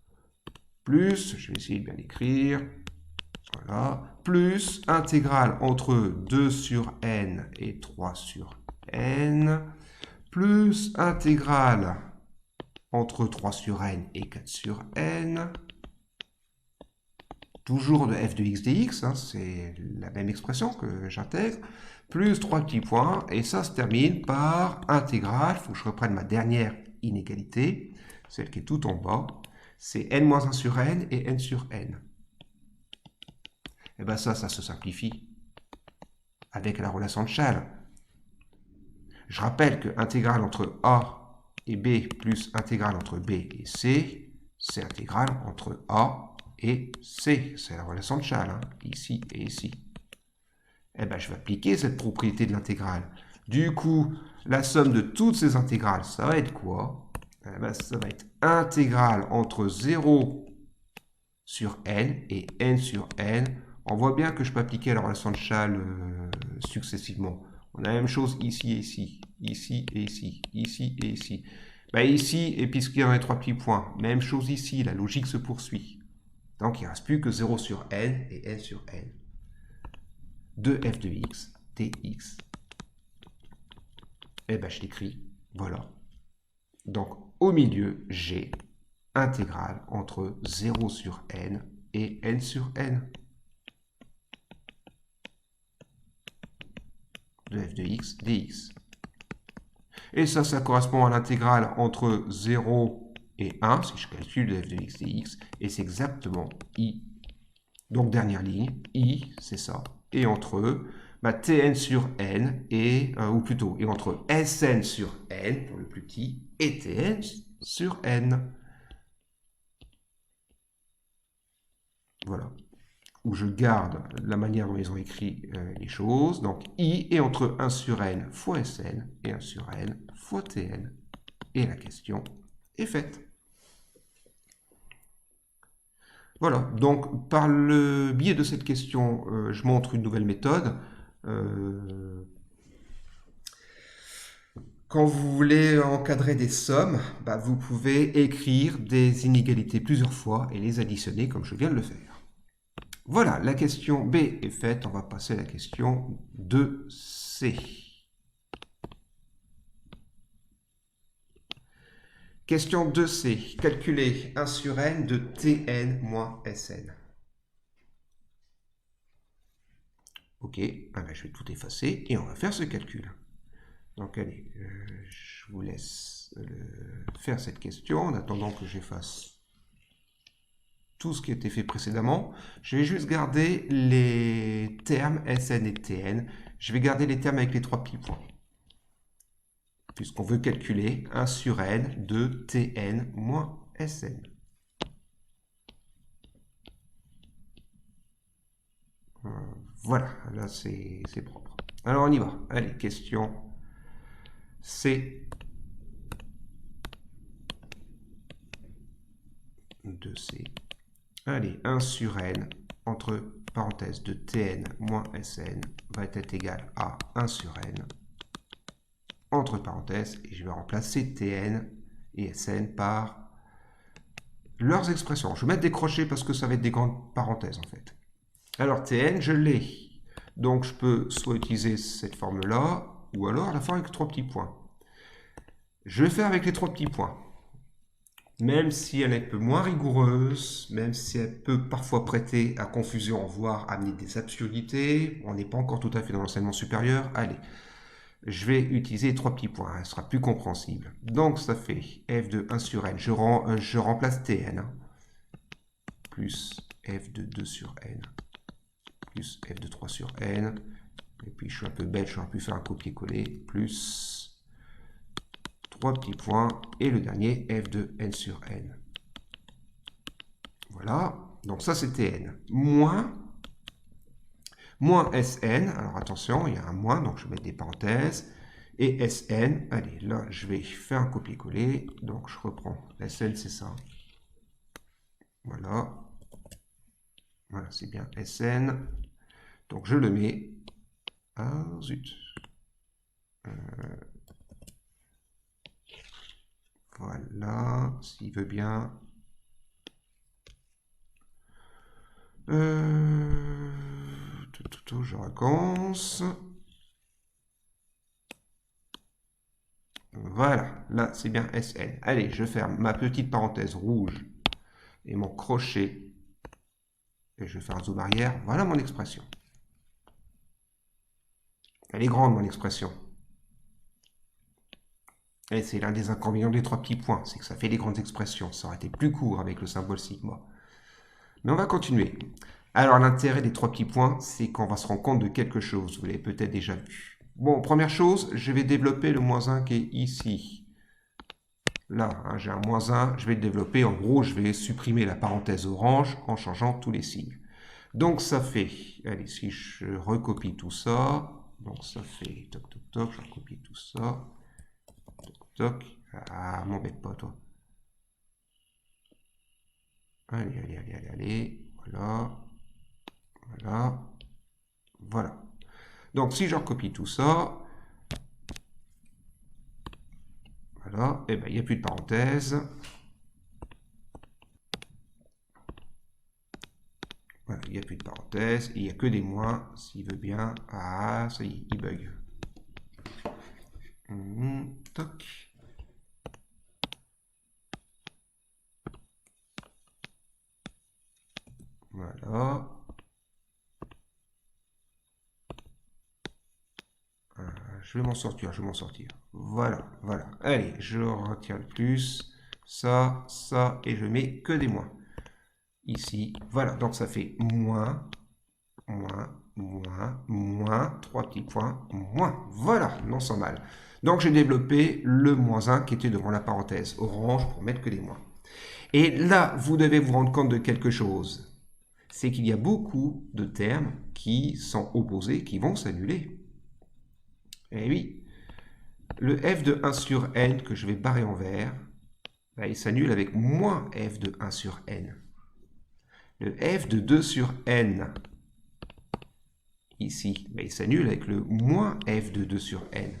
A: Plus, je vais essayer de bien l'écrire. Voilà. Plus intégrale entre 2 sur n et 3 sur n, plus intégrale entre 3 sur n et 4 sur n, toujours de f de x dx, hein, c'est la même expression que j'intègre, plus 3 petits points, et ça se termine par intégrale, il faut que je reprenne ma dernière inégalité, celle qui est tout en bas, c'est n-1 sur n et n sur n. Et bien ça se simplifie avec la relation de Chasles. Je rappelle que intégrale entre A et B plus intégrale entre B et C, c'est intégrale entre A et C. C'est la relation de Chasles, hein, ici et ici. Et bien je vais appliquer cette propriété de l'intégrale. Du coup, la somme de toutes ces intégrales, ça va être quoi? Eh ben, ça va être intégrale entre 0 sur n et n sur n. On voit bien que je peux appliquer la relation de Chasles successivement. On a la même chose ici et ici, ici et ici, ici et ici. Ben ici, et puisqu'il y a les 3 petits points, même chose ici, la logique se poursuit. Donc il ne reste plus que 0 sur n et n sur n. De f de x dx. Et ben je l'écris, voilà. Donc au milieu, j'ai intégrale entre 0 sur n et n sur n. De f de x dx. Et ça correspond à l'intégrale entre 0 et 1, si je calcule de f de x dx, et c'est exactement I Donc dernière ligne, I, c'est ça. Et entre eux, bah, Tn sur n, et, ou plutôt, et entre Sn sur n, pour le plus petit, et Tn sur n. Voilà. Où je garde la manière dont ils ont écrit les choses. Donc I est entre 1 sur n fois Sn et 1 sur n fois Tn. Et la question est faite. Voilà, donc par le biais de cette question, je montre une nouvelle méthode. Quand vous voulez encadrer des sommes, bah, vous pouvez écrire des inégalités plusieurs fois et les additionner comme je viens de le faire. Voilà, la question B est faite, on va passer à la question 2C. Question 2C, calculer 1 sur n de Tn moins Sn. Ok, ah ben, je vais tout effacer et on va faire ce calcul. Donc allez, je vous laisse faire cette question en attendant que j'efface tout ce qui a été fait précédemment. Je vais juste garder les termes Sn et Tn. Je vais garder les termes avec les 3 petits points. Puisqu'on veut calculer 1 sur n de Tn moins Sn. Voilà, là c'est propre. Alors on y va. Allez, question C. 2C. Allez, 1 sur n, entre parenthèses de Tn moins Sn, va être égal à 1 sur n, entre parenthèses, et je vais remplacer Tn et Sn par leurs expressions. Je vais mettre des crochets parce que ça va être des grandes parenthèses en fait. Alors Tn, je l'ai. Donc je peux soit utiliser cette forme-là, ou alors la forme avec 3 petits points. Je vais faire avec les 3 petits points. Même si elle est un peu moins rigoureuse, même si elle peut parfois prêter à confusion, voire amener des absurdités, on n'est pas encore tout à fait dans l'enseignement supérieur, allez, je vais utiliser les 3 petits points, elle sera plus compréhensible. Donc ça fait f de 1 sur n, je remplace tn, plus f de 2 sur n, plus f de 3 sur n, et puis je suis un peu bête, j'aurais pu faire un copier-coller, plus 3 petits points, et le dernier, f de n sur n. Voilà, donc ça c'est Tn. Moins Sn, alors attention, il y a un moins, donc je vais mettre des parenthèses, et Sn, allez, là je vais faire un copier-coller, donc je reprends, Sn c'est ça. Voilà, voilà c'est bien Sn, donc je le mets, ah zut, voilà, s'il veut bien. Je recommence. Voilà, là c'est bien Sn. Allez, je ferme ma petite parenthèse rouge et mon crochet. Et je fais un zoom arrière. Voilà mon expression. Elle est grande mon expression. Et c'est l'un des inconvénients des 3 petits points, c'est que ça fait des grandes expressions. Ça aurait été plus court avec le symbole sigma. Mais on va continuer. Alors l'intérêt des 3 petits points, c'est qu'on va se rendre compte de quelque chose. Vous l'avez peut-être déjà vu. Bon, première chose, je vais développer le moins 1 qui est ici. Là, hein, j'ai un moins 1, je vais le développer. En gros, je vais supprimer la parenthèse orange en changeant tous les signes. Donc ça fait, allez, si je recopie tout ça, donc ça fait, toc, toc, toc, je recopie tout ça, toc, toc, ah, m'embête pas, toi. Allez, allez, allez, allez, allez, voilà, voilà, voilà. Donc si je recopie tout ça, voilà, et bien il n'y a plus de parenthèse. Voilà, il n'y a plus de parenthèse, il n'y a que des moins, s'il veut bien. Ah, ça y est, il bug. Toc. Voilà. Je vais m'en sortir, je vais m'en sortir. Voilà, voilà. Allez, je retire le plus. Ça, et je mets que des moins. ici. Voilà, donc ça fait moins, moins, 3 petits points, moins. Voilà, non sans mal. Donc j'ai développé le moins 1 qui était devant la parenthèse orange pour mettre que des moins. Et là, vous devez vous rendre compte de quelque chose. C'est qu'il y a beaucoup de termes qui sont opposés, qui vont s'annuler. Eh oui, le f de 1 sur n que je vais barrer en vert, ben, il s'annule avec moins f de 1 sur n. Le f de 2 sur n, ici, ben, il s'annule avec le moins f de 2 sur n.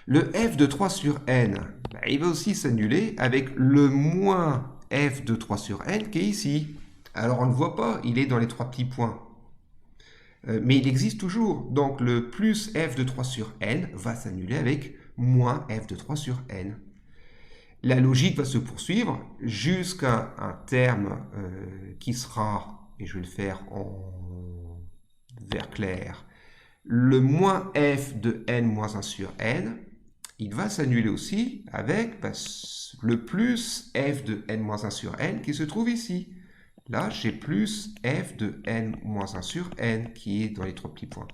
A: Le f de 3 sur n, ben, il va aussi s'annuler avec le moins f de 3 sur n qui est ici. Alors on ne le voit pas, il est dans les 3 petits points. Mais il existe toujours. Donc le plus f de 3 sur n va s'annuler avec moins f de 3 sur n. La logique va se poursuivre jusqu'à un terme qui sera, et je vais le faire en vert clair, le moins f de n moins 1 sur n, il va s'annuler aussi avec le plus f de n moins 1 sur n qui se trouve ici. Là, j'ai plus f de n moins 1 sur n qui est dans les 3 petits points.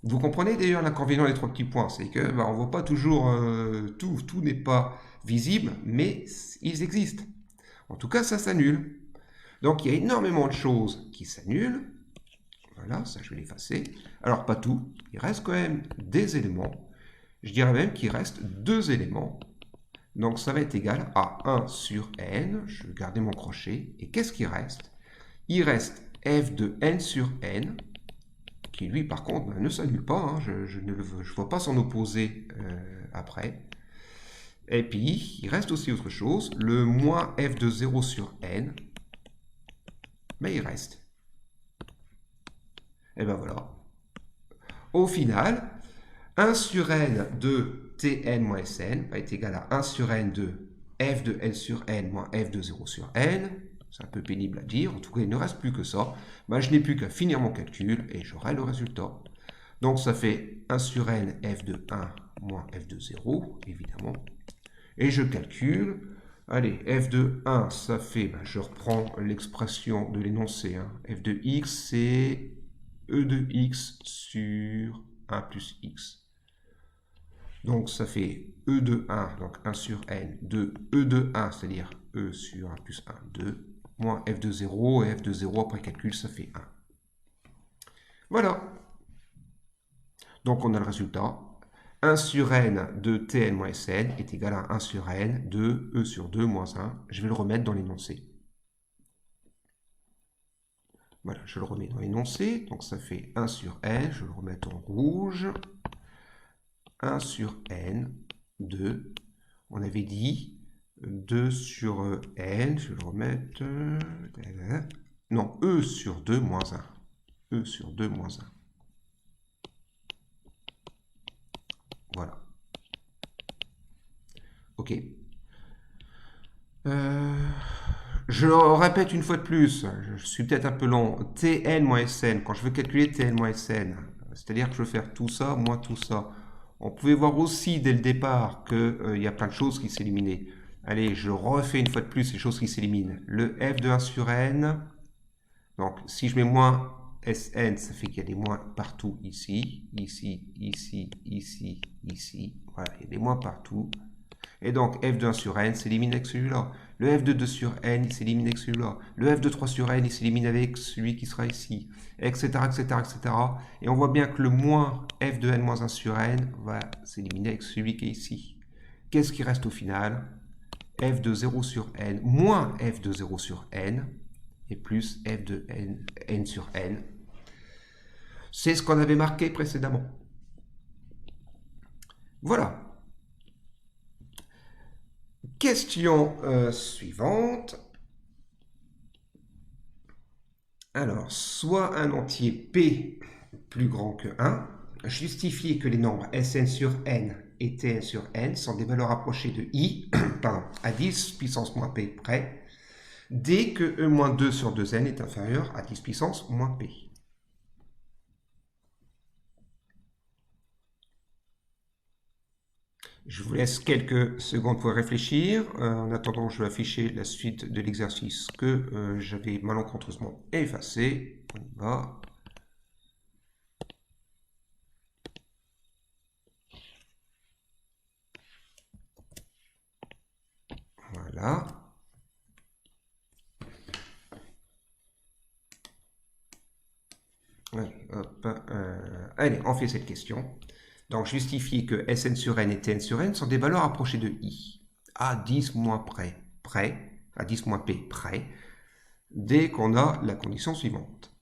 A: Vous comprenez d'ailleurs l'inconvénient des 3 petits points, c'est que on ne voit pas toujours tout. Tout n'est pas visible, mais ils existent. En tout cas, ça s'annule. Donc, il y a énormément de choses qui s'annulent. Voilà, ça je vais l'effacer. Alors, pas tout. Il reste quand même des éléments. Je dirais même qu'il reste 2 éléments. Donc, ça va être égal à 1 sur n. Je vais garder mon crochet. Et qu'est-ce qui reste? Il reste f de n sur n, qui lui, par contre, ne s'annule pas. Hein. Je ne vois pas s'en opposer après. Et puis, il reste aussi autre chose. Le moins f de 0 sur n, mais il reste. Et ben voilà. Au final, 1 sur n de tn moins sn va être égal à 1 sur n de f de n sur n moins f de 0 sur n. C'est un peu pénible à dire. En tout cas, il ne reste plus que ça. Ben, je n'ai plus qu'à finir mon calcul et j'aurai le résultat. Donc, ça fait 1 sur n f de 1 moins f de 0, évidemment. Et je calcule. Allez, f de 1, ça fait, ben, je reprends l'expression de l'énoncé. Hein. F de x, c'est e de x sur 1 plus x. Donc, ça fait e de 1, donc 1 sur n, de e de 1, c'est-à-dire e sur 1 plus 1, 2, moins f de 0, et f de 0, après calcul, ça fait 1. Voilà. Donc, on a le résultat. 1 sur n de tn moins sn est égal à 1 sur n de e sur 2 moins 1. Je vais le remettre dans l'énoncé. Voilà, je le remets dans l'énoncé. Donc, ça fait 1 sur n. Je vais le remettre en rouge. 1 sur n de, on avait dit 2 sur n, je vais le remettre, non, e sur 2 moins 1, e sur 2 moins 1. Voilà. Ok. Je le répète une fois de plus, je suis peut-être un peu long, tn moins sn, quand je veux calculer tn moins sn, c'est-à-dire que je veux faire tout ça moins tout ça, on pouvait voir aussi dès le départ qu'il y a plein de choses qui s'éliminaient. Allez, je refais une fois de plus les choses qui s'éliminent. Le f de 1 sur n, donc si je mets moins Sn, ça fait qu'il y a des moins partout ici, ici, ici, ici, ici. Voilà, il y a des moins partout. Et donc f de 1 sur n s'élimine avec celui-là. Le f de 2 sur n, il s'élimine avec celui-là. Le f de 3 sur n, il s'élimine avec celui qui sera ici, etc., etc., etc. Et on voit bien que le moins f de n moins 1 sur n va s'éliminer avec celui qui est ici. Qu'est-ce qui reste au final? F de 0 sur n moins f de 0 sur n et plus f de n sur n. C'est ce qu'on avait marqué précédemment. Voilà. Question suivante. Alors, soit un entier P plus grand que 1, justifier que les nombres Sn sur n et Tn sur n sont des valeurs approchées de I à 10 puissance moins P près, dès que E-2 sur 2n est inférieur à 10 puissance moins P. Je vous laisse quelques secondes pour réfléchir. En attendant, je vais afficher la suite de l'exercice que j'avais malencontreusement effacé. On y va. Voilà. Allez, hop, allez, on fait cette question. Donc, justifier que Sn sur n et Tn sur n sont des valeurs approchées de i à 10 moins près, à 10 moins p près, dès qu'on a la condition suivante.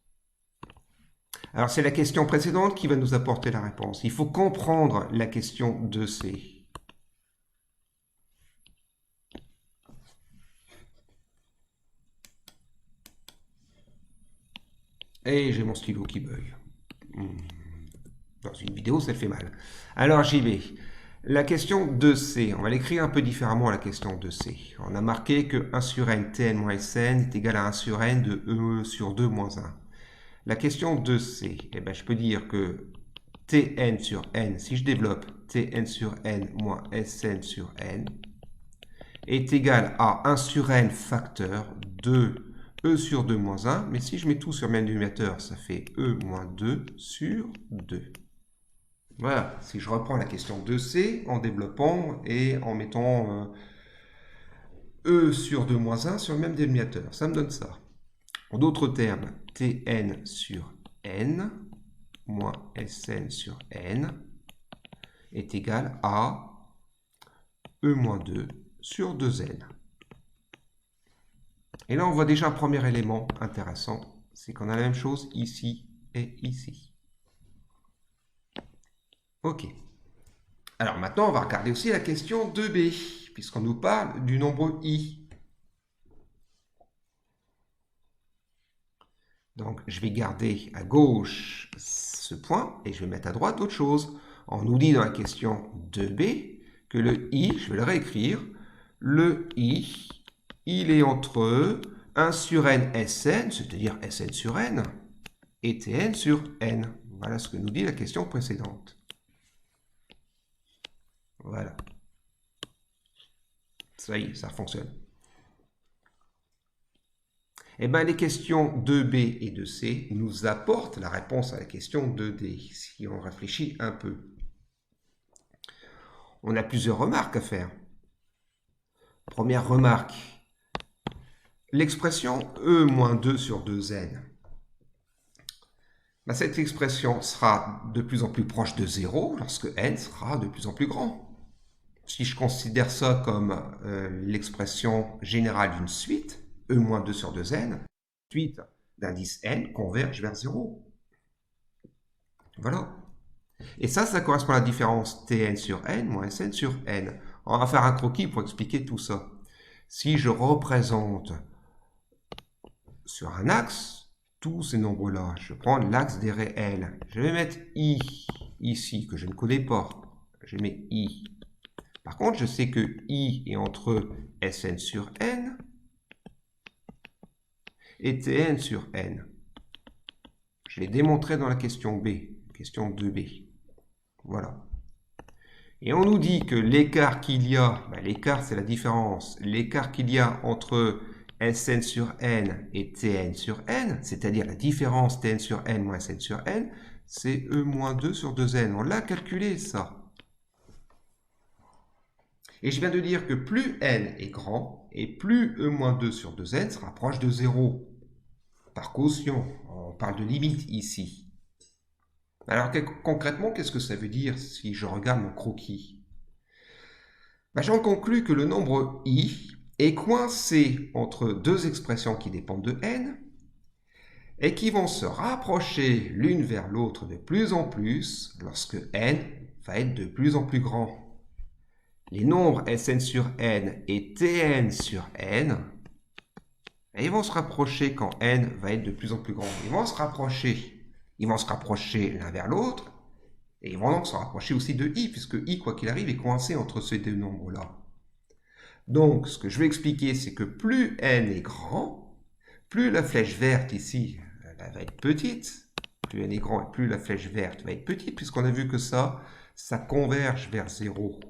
A: Alors, c'est la question précédente qui va nous apporter la réponse. Il faut comprendre la question 2c. Et j'ai mon stylo qui bug. Dans une vidéo, ça le fait mal. Alors, j'y vais. La question 2c, on va l'écrire un peu différemment la question 2c. On a marqué que 1 sur n tn moins sn est égal à 1 sur n de e sur 2 moins 1. La question 2c, eh ben, je peux dire que tn sur n, si je développe tn sur n moins sn sur n, est égal à 1 sur n facteur de e sur 2 moins 1. Mais si je mets tout sur le même dénominateur, ça fait e moins 2 sur 2. Voilà, si je reprends la question 2c en développant et en mettant e sur 2 moins 1 sur le même dénominateur, ça me donne ça. En d'autres termes, tn sur n moins sn sur n est égal à e moins 2 sur 2n. Et là, on voit déjà un premier élément intéressant, c'est qu'on a la même chose ici et ici. Ok. Alors maintenant, on va regarder aussi la question 2b, puisqu'on nous parle du nombre i. Donc, je vais garder à gauche ce point et je vais mettre à droite autre chose. On nous dit dans la question 2b que le i, je vais le réécrire, le i, il est entre 1 sur n Sn, c'est-à-dire Sn sur n, et Tn sur n. Voilà ce que nous dit la question précédente. Voilà. Ça y est, ça fonctionne. Eh bien, les questions 2b et 2c nous apportent la réponse à la question 2d, si on réfléchit un peu. On a plusieurs remarques à faire. Première remarque, l'expression e moins 2 sur 2n. Ben, cette expression sera de plus en plus proche de 0 lorsque n sera de plus en plus grand. Si je considère ça comme l'expression générale d'une suite, e moins 2 sur 2n, suite d'indice n converge vers 0. Voilà. Et ça correspond à la différence tn sur n moins sn sur n. On va faire un croquis pour expliquer tout ça. Si je représente sur un axe tous ces nombres-là, je prends l'axe des réels. Je vais mettre i ici, que je ne connais pas. Je mets i. Par contre, je sais que i est entre Sn sur n et Tn sur n. Je l'ai démontré dans la question B, question 2b. Voilà. Et on nous dit que l'écart qu'il y a, ben, l'écart c'est la différence, l'écart qu'il y a entre Sn sur n et Tn sur n, c'est-à-dire la différence Tn sur n moins Sn sur n, c'est e moins 2 sur 2n. On l'a calculé ça. Et je viens de dire que plus n est grand, et plus e moins 2 sur 2n se rapproche de 0. Par quotient, on parle de limite ici. Alors concrètement, qu'est-ce que ça veut dire si je regarde mon croquis? Ben, j'en conclus que le nombre i est coincé entre deux expressions qui dépendent de n, et qui vont se rapprocher l'une vers l'autre de plus en plus lorsque n va être de plus en plus grand. Les nombres Sn sur n et Tn sur n, ils vont se rapprocher quand n va être de plus en plus grand. Ils vont se rapprocher l'un vers l'autre, et ils vont donc se rapprocher aussi de i, puisque i, quoi qu'il arrive, est coincé entre ces deux nombres-là. Donc, ce que je vais expliquer, c'est que plus n est grand, plus la flèche verte ici elle va être petite. Plus n est grand, plus la flèche verte va être petite, puisqu'on a vu que ça converge vers 0.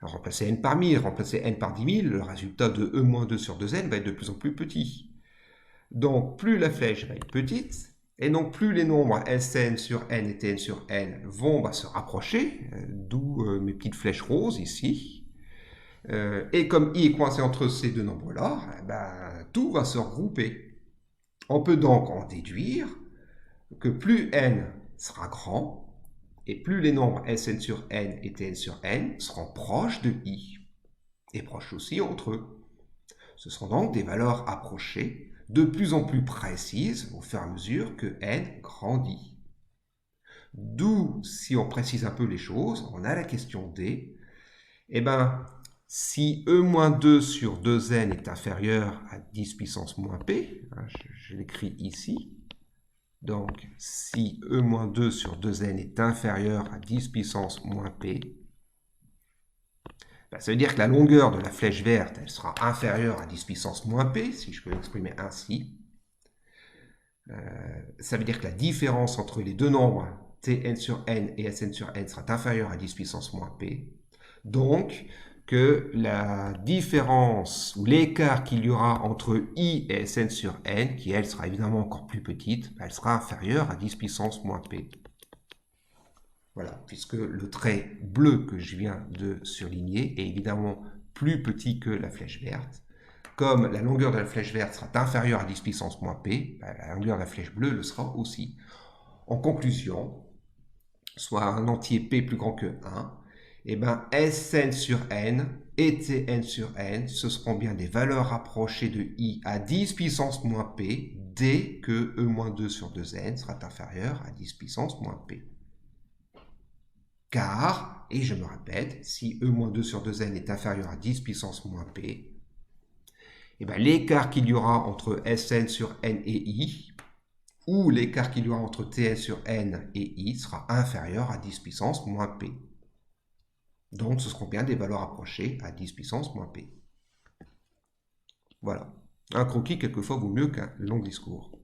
A: remplacer n par 1000, remplacer n par 10 000, le résultat de e-2 sur 2n va être de plus en plus petit. Donc, plus la flèche va être petite, et donc plus les nombres Sn sur n et Tn sur n vont se rapprocher, d'où mes petites flèches roses ici. Et comme i est coincé entre ces deux nombres-là, tout va se regrouper. On peut donc en déduire que plus n sera grand, et plus les nombres Sn sur n et Tn sur n seront proches de i, et proches aussi entre eux. Ce seront donc des valeurs approchées, de plus en plus précises au fur et à mesure que n grandit. D'où, si on précise un peu les choses, on a la question D. Si e-2 sur 2n est inférieur à 10 puissance moins p, je l'écris ici, donc si e-2 sur 2n est inférieur à 10 puissance moins p, ça veut dire que la longueur de la flèche verte, elle sera inférieure à 10 puissance moins p, si je peux l'exprimer ainsi. Ça veut dire que la différence entre les deux nombres, Tn sur n et Sn sur n, sera inférieure à 10 puissance moins p. Donc, que la différence ou l'écart qu'il y aura entre i et Sn sur n, qui elle sera évidemment encore plus petite, elle sera inférieure à 10 puissance moins p. Voilà, puisque le trait bleu que je viens de surligner est évidemment plus petit que la flèche verte. Comme la longueur de la flèche verte sera inférieure à 10 puissance moins p, la longueur de la flèche bleue le sera aussi. En conclusion, soit un entier p plus grand que 1, Sn sur n et Tn sur n, ce seront bien des valeurs rapprochées de i à 10 puissance moins p dès que e-2 sur 2n sera inférieur à 10 puissance moins p. Car, et je me répète, si e-2 sur 2n est inférieur à 10 puissance moins p, l'écart qu'il y aura entre Sn sur n et i, ou l'écart qu'il y aura entre Tn sur n et i, sera inférieur à 10 puissance moins p. Donc ce seront bien des valeurs approchées à 10 puissance moins p. Voilà. Un croquis, quelquefois, vaut mieux qu'un long discours.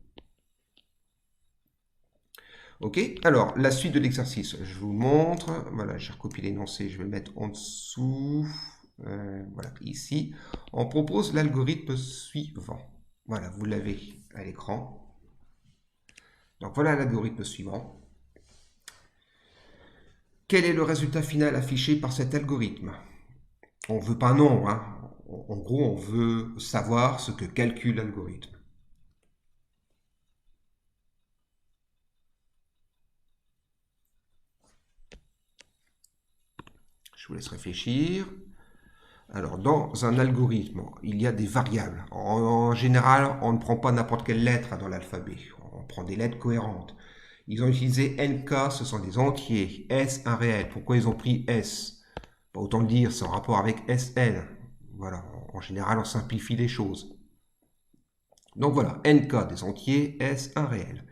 A: Ok, alors la suite de l'exercice, je vous montre. Voilà, j'ai recopié l'énoncé, je vais le mettre en dessous. Voilà, ici. On propose l'algorithme suivant. Voilà, vous l'avez à l'écran. Donc voilà l'algorithme suivant. Quel est le résultat final affiché par cet algorithme? On ne veut pas un nombre, En gros, on veut savoir ce que calcule l'algorithme. Je vous laisse réfléchir. Alors, dans un algorithme, il y a des variables. En général, on ne prend pas n'importe quelle lettre dans l'alphabet. On prend des lettres cohérentes. Ils ont utilisé NK, ce sont des entiers. S, un réel. Pourquoi ils ont pris S? Pas autant le dire, c'est en rapport avec SN. Voilà, en général, on simplifie les choses. Donc voilà, NK des entiers, S, un réel.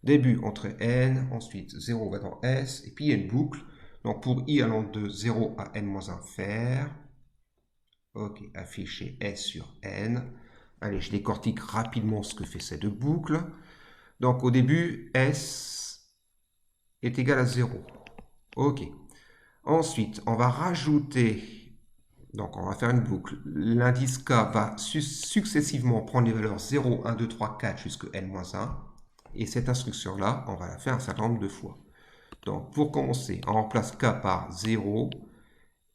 A: Début entre N, ensuite 0 va dans S, et puis il y a une boucle. Donc pour I allant de 0 à N-1 faire. Ok, afficher S sur N. Allez, je décortique rapidement ce que fait ces deux boucles. Donc au début, S est égal à 0. Ok. Ensuite, on va rajouter, donc on va faire une boucle. L'indice K va successivement prendre les valeurs 0, 1, 2, 3, 4 jusqu'à N-1. Et cette instruction-là, on va la faire un certain nombre de fois. Donc pour commencer, on remplace K par 0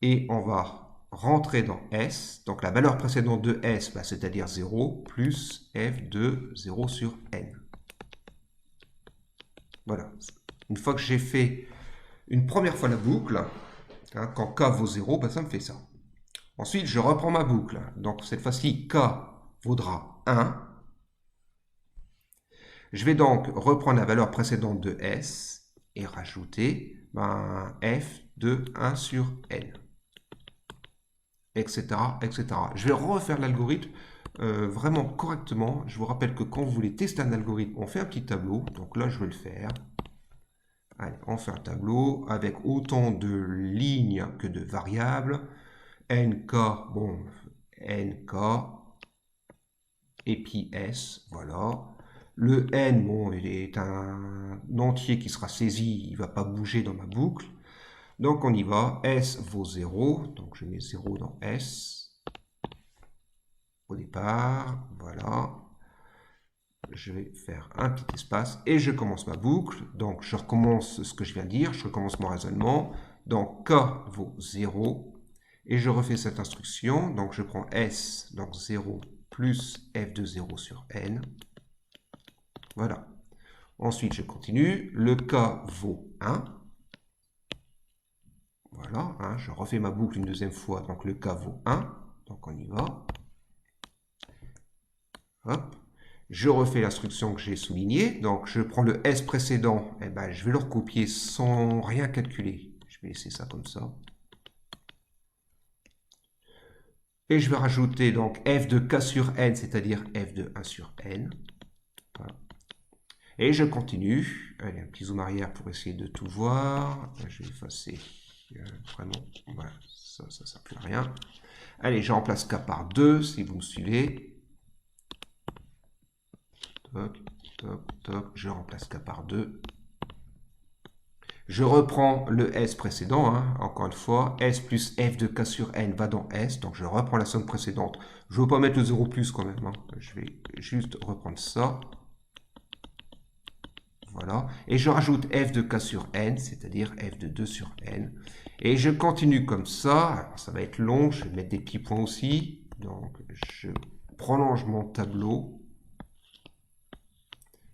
A: et on va rentrer dans S. Donc la valeur précédente de S, c'est-à-dire 0, plus f de 0 sur n. Voilà. Une fois que j'ai fait une première fois la boucle, quand k vaut 0, ça me fait ça. Ensuite, je reprends ma boucle. Donc cette fois-ci, k vaudra 1. Je vais donc reprendre la valeur précédente de S et rajouter f de 1 sur n. Etc., etc. Je vais refaire l'algorithme vraiment correctement. Je vous rappelle que quand vous voulez tester un algorithme, on fait un petit tableau. Donc là, je vais le faire. Allez, on fait un tableau avec autant de lignes que de variables. NK, bon, NK, et puis S, voilà. Le N, bon, il est un entier qui sera saisi, il ne va pas bouger dans ma boucle. Donc on y va, S vaut 0, donc je mets 0 dans S, au départ, voilà. Je vais faire un petit espace et je commence ma boucle. Donc je recommence ce que je viens de dire, je recommence mon raisonnement. Donc K vaut 0 et je refais cette instruction. Donc je prends S, donc 0 plus f de 0 sur n. Voilà. Ensuite je continue, le K vaut 1. Voilà, hein, je refais ma boucle une deuxième fois, donc le K vaut 1. Donc on y va. Hop. Je refais l'instruction que j'ai soulignée. Donc, je prends le S précédent. Et ben, je vais le recopier sans rien calculer. Je vais laisser ça comme ça. Et je vais rajouter donc f de k sur n, c'est-à-dire f de 1 sur n. Voilà. Et je continue. Allez, un petit zoom arrière pour essayer de tout voir. Je vais effacer vraiment. Voilà, ça ne sert plus à rien. Allez, je remplace k par 2, si vous me suivez. Toc, toc, toc, je remplace k par 2. Je reprends le S précédent, hein, encore une fois, S plus f de k sur n va dans S, donc je reprends la somme précédente. Je ne veux pas mettre le 0 plus quand même, hein. Je vais juste reprendre ça. Voilà, et je rajoute f de k sur n, c'est-à-dire f de 2 sur n. Et je continue comme ça, alors ça va être long, je vais mettre des petits points aussi. Donc je prolonge mon tableau.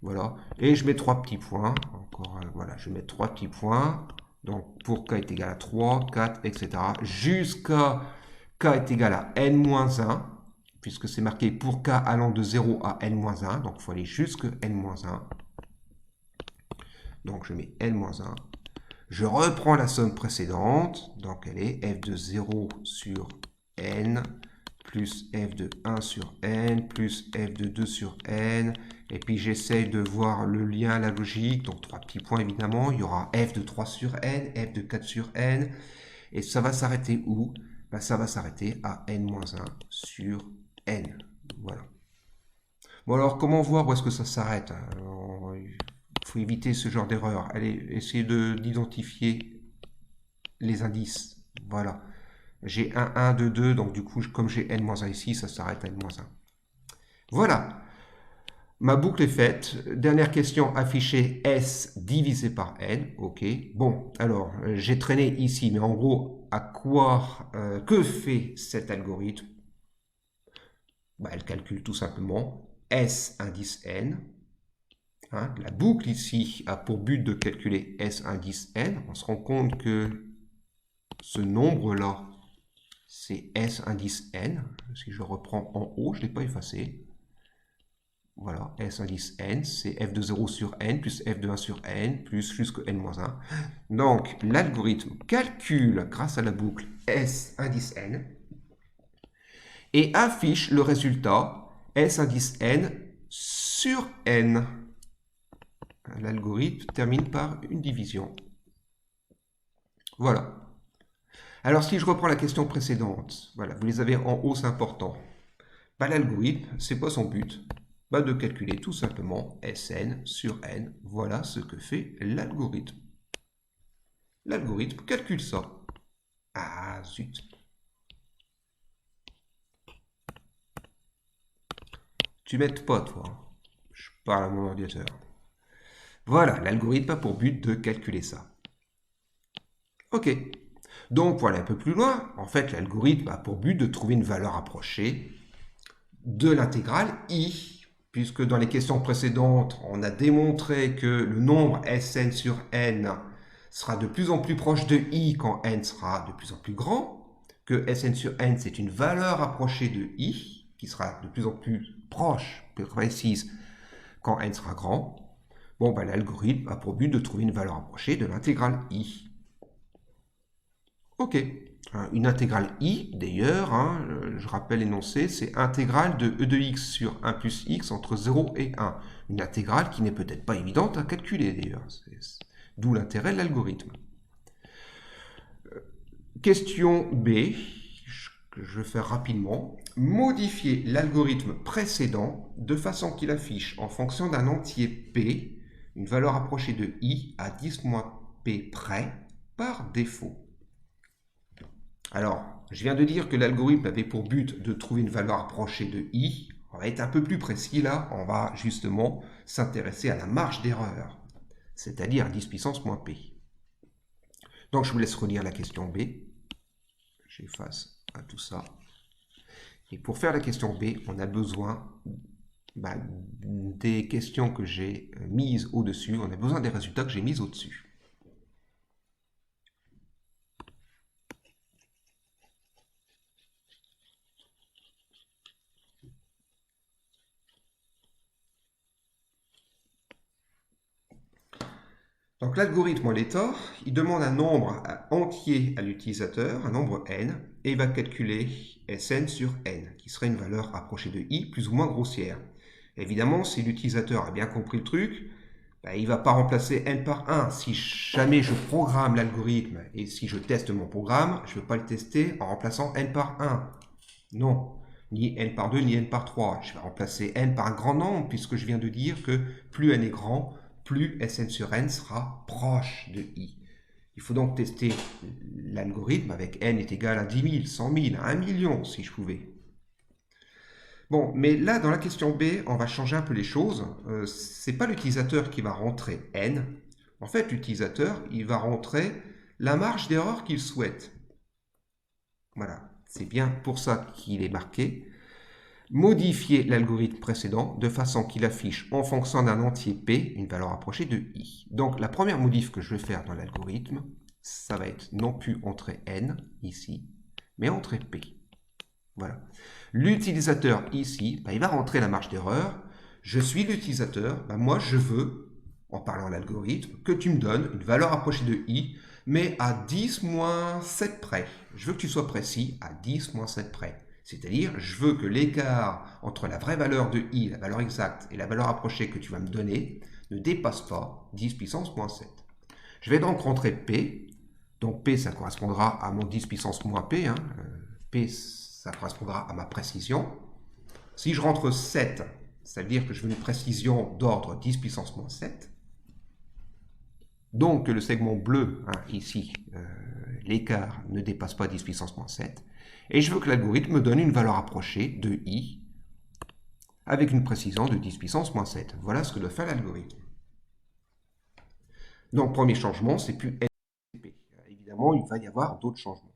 A: Voilà, et je mets 3 petits points. Encore, voilà, je vais mettre 3 petits points. Donc, pour k est égal à 3, 4, etc. Jusqu'à k est égal à n-1, puisque c'est marqué pour k allant de 0 à n-1. Donc, il faut aller jusqu'à n-1. Donc, je mets n-1. Je reprends la somme précédente. Donc, elle est f de 0 sur n plus f de 1 sur n plus f de 2 sur n. Et puis j'essaye de voir le lien, la logique, donc 3 petits points évidemment. Il y aura f de 3 sur n, f de 4 sur n. Et ça va s'arrêter où? Ben, ça va s'arrêter à n-1 sur n. Voilà. Bon alors, comment voir où est-ce que ça s'arrête? Il faut éviter ce genre d'erreur. Allez, essayez d'identifier les indices. Voilà. J'ai 1, 1, 2, 2, donc du coup, comme j'ai n-1 ici, ça s'arrête à n-1. Voilà. Ma boucle est faite. Dernière question, afficher S divisé par N. OK. Bon, alors, j'ai traîné ici, mais en gros, que fait cet algorithme? Ben, elle calcule tout simplement S indice N. Hein, la boucle ici a pour but de calculer S indice N. On se rend compte que ce nombre-là, c'est S indice N. Si je reprends en haut, je ne l'ai pas effacé. Voilà, S indice n, c'est f de 0 sur n plus f de 1 sur n plus jusqu'à n-1. Donc, l'algorithme calcule, grâce à la boucle S indice n, et affiche le résultat S indice n sur n. L'algorithme termine par une division. Voilà. Alors, si je reprends la question précédente, voilà, vous les avez en haut, c'est important. Ben, l'algorithme, c'est pas son but? De calculer tout simplement Sn sur n. Voilà ce que fait l'algorithme. L'algorithme calcule ça. Ah, zut. Tu m'aides pas, toi. Je parle à mon ordinateur. Voilà, l'algorithme a pour but de calculer ça. Ok. Donc, pour aller un peu plus loin, en fait, l'algorithme a pour but de trouver une valeur approchée de l'intégrale i. Puisque dans les questions précédentes, on a démontré que le nombre Sn sur n sera de plus en plus proche de i quand n sera de plus en plus grand, que Sn sur n, c'est une valeur approchée de i, qui sera de plus en plus proche, plus précise, quand n sera grand. Bon, ben, l'algorithme a pour but de trouver une valeur approchée de l'intégrale i. Ok. Une intégrale i, d'ailleurs, hein, je rappelle l'énoncé, c'est intégrale de e de x sur 1 plus x entre 0 et 1. Une intégrale qui n'est peut-être pas évidente à calculer, d'ailleurs. D'où l'intérêt de l'algorithme. Question B, que je vais faire rapidement. Modifier l'algorithme précédent de façon qu'il affiche en fonction d'un entier p, une valeur approchée de i à 10 moins p près, par défaut. Alors, je viens de dire que l'algorithme avait pour but de trouver une valeur approchée de i. On va être un peu plus précis là, on va justement s'intéresser à la marge d'erreur, c'est-à-dire à 10 puissance moins p. Donc je vous laisse relire la question B. J'efface tout ça. Et pour faire la question B, on a besoin des questions que j'ai mises au-dessus, on a besoin des résultats que j'ai mis au-dessus. Donc l'algorithme en l'état, il demande un nombre entier à l'utilisateur, un nombre n, et il va calculer Sn sur n, qui serait une valeur approchée de i, plus ou moins grossière. Évidemment, si l'utilisateur a bien compris le truc, il ne va pas remplacer n par 1. Si jamais je programme l'algorithme et si je teste mon programme, je ne veux pas le tester en remplaçant n par 1. Non, ni n par 2, ni n par 3. Je vais remplacer n par un grand nombre, puisque je viens de dire que plus n est grand, plus Sn sur n sera proche de i. Il faut donc tester l'algorithme avec n est égal à 10 000, 100 000, 1 million si je pouvais. Bon, mais là, dans la question B, on va changer un peu les choses. Ce n'est pas l'utilisateur qui va rentrer n. En fait, l'utilisateur, il va rentrer la marge d'erreur qu'il souhaite. Voilà, c'est bien pour ça qu'il est marqué. Modifier l'algorithme précédent de façon qu'il affiche en fonction d'un entier P une valeur approchée de I. Donc la première modif que je vais faire dans l'algorithme, ça va être non plus entrer N ici, mais entrer P. Voilà. L'utilisateur ici, il va rentrer la marge d'erreur. Je suis l'utilisateur, moi je veux, en parlant à l'algorithme, que tu me donnes une valeur approchée de I, mais à 10 moins 7 près. Je veux que tu sois précis à 10 moins 7 près. C'est-à-dire, je veux que l'écart entre la vraie valeur de i, la valeur exacte, et la valeur approchée que tu vas me donner ne dépasse pas 10 puissance moins 7. Je vais donc rentrer P. Donc P, ça correspondra à mon 10 puissance moins P. P, ça correspondra à ma précision. Si je rentre 7, ça veut dire que je veux une précision d'ordre 10 puissance moins 7. Donc que le segment bleu, ici, l'écart ne dépasse pas 10 puissance moins 7. Et je veux que l'algorithme me donne une valeur approchée de i avec une précision de 10 puissance moins 7. Voilà ce que doit faire l'algorithme. Donc, premier changement, c'est plus n, p. Évidemment, il va y avoir d'autres changements.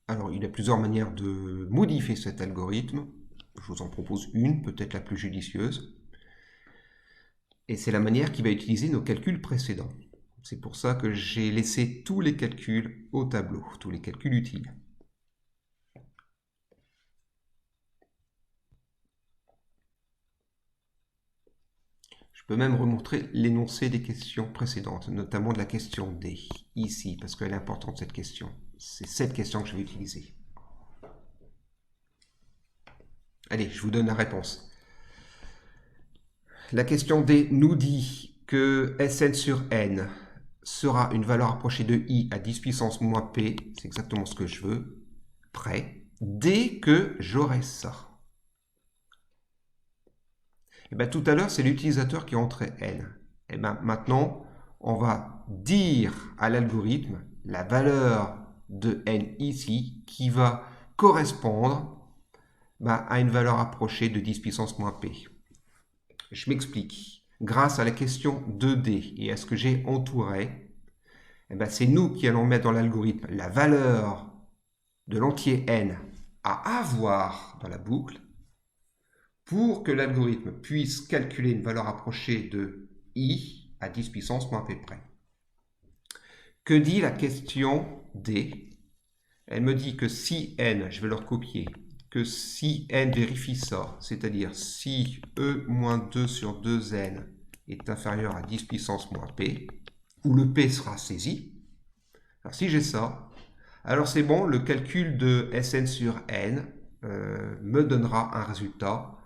A: Alors, il y a plusieurs manières de modifier cet algorithme. Je vous en propose une, peut-être la plus judicieuse. Et c'est la manière qui va utiliser nos calculs précédents. C'est pour ça que j'ai laissé tous les calculs au tableau, tous les calculs utiles. Je peux même remontrer l'énoncé des questions précédentes, notamment de la question D, ici, parce qu'elle est importante cette question. C'est cette question que je vais utiliser. Allez, je vous donne la réponse. La question D nous dit que Sn sur n sera une valeur approchée de i à 10 puissance moins p, c'est exactement ce que je veux, près, dès que j'aurai ça. Et bien, tout à l'heure, c'est l'utilisateur qui entrait n. Et bien, maintenant, on va dire à l'algorithme la valeur de n ici qui va correspondre à une valeur approchée de 10 puissance moins p. Je m'explique. Grâce à la question 2D et à ce que j'ai entouré, c'est nous qui allons mettre dans l'algorithme la valeur de l'entier n à avoir dans la boucle pour que l'algorithme puisse calculer une valeur approchée de i à 10 puissance moins p près. Que dit la question D? Elle me dit que si n, je vais le recopier, que si n vérifie ça, c'est-à-dire si e moins 2 sur 2n est inférieur à 10 puissance moins p, où le p sera saisi, alors si j'ai ça, alors c'est bon, le calcul de Sn sur n me donnera un résultat,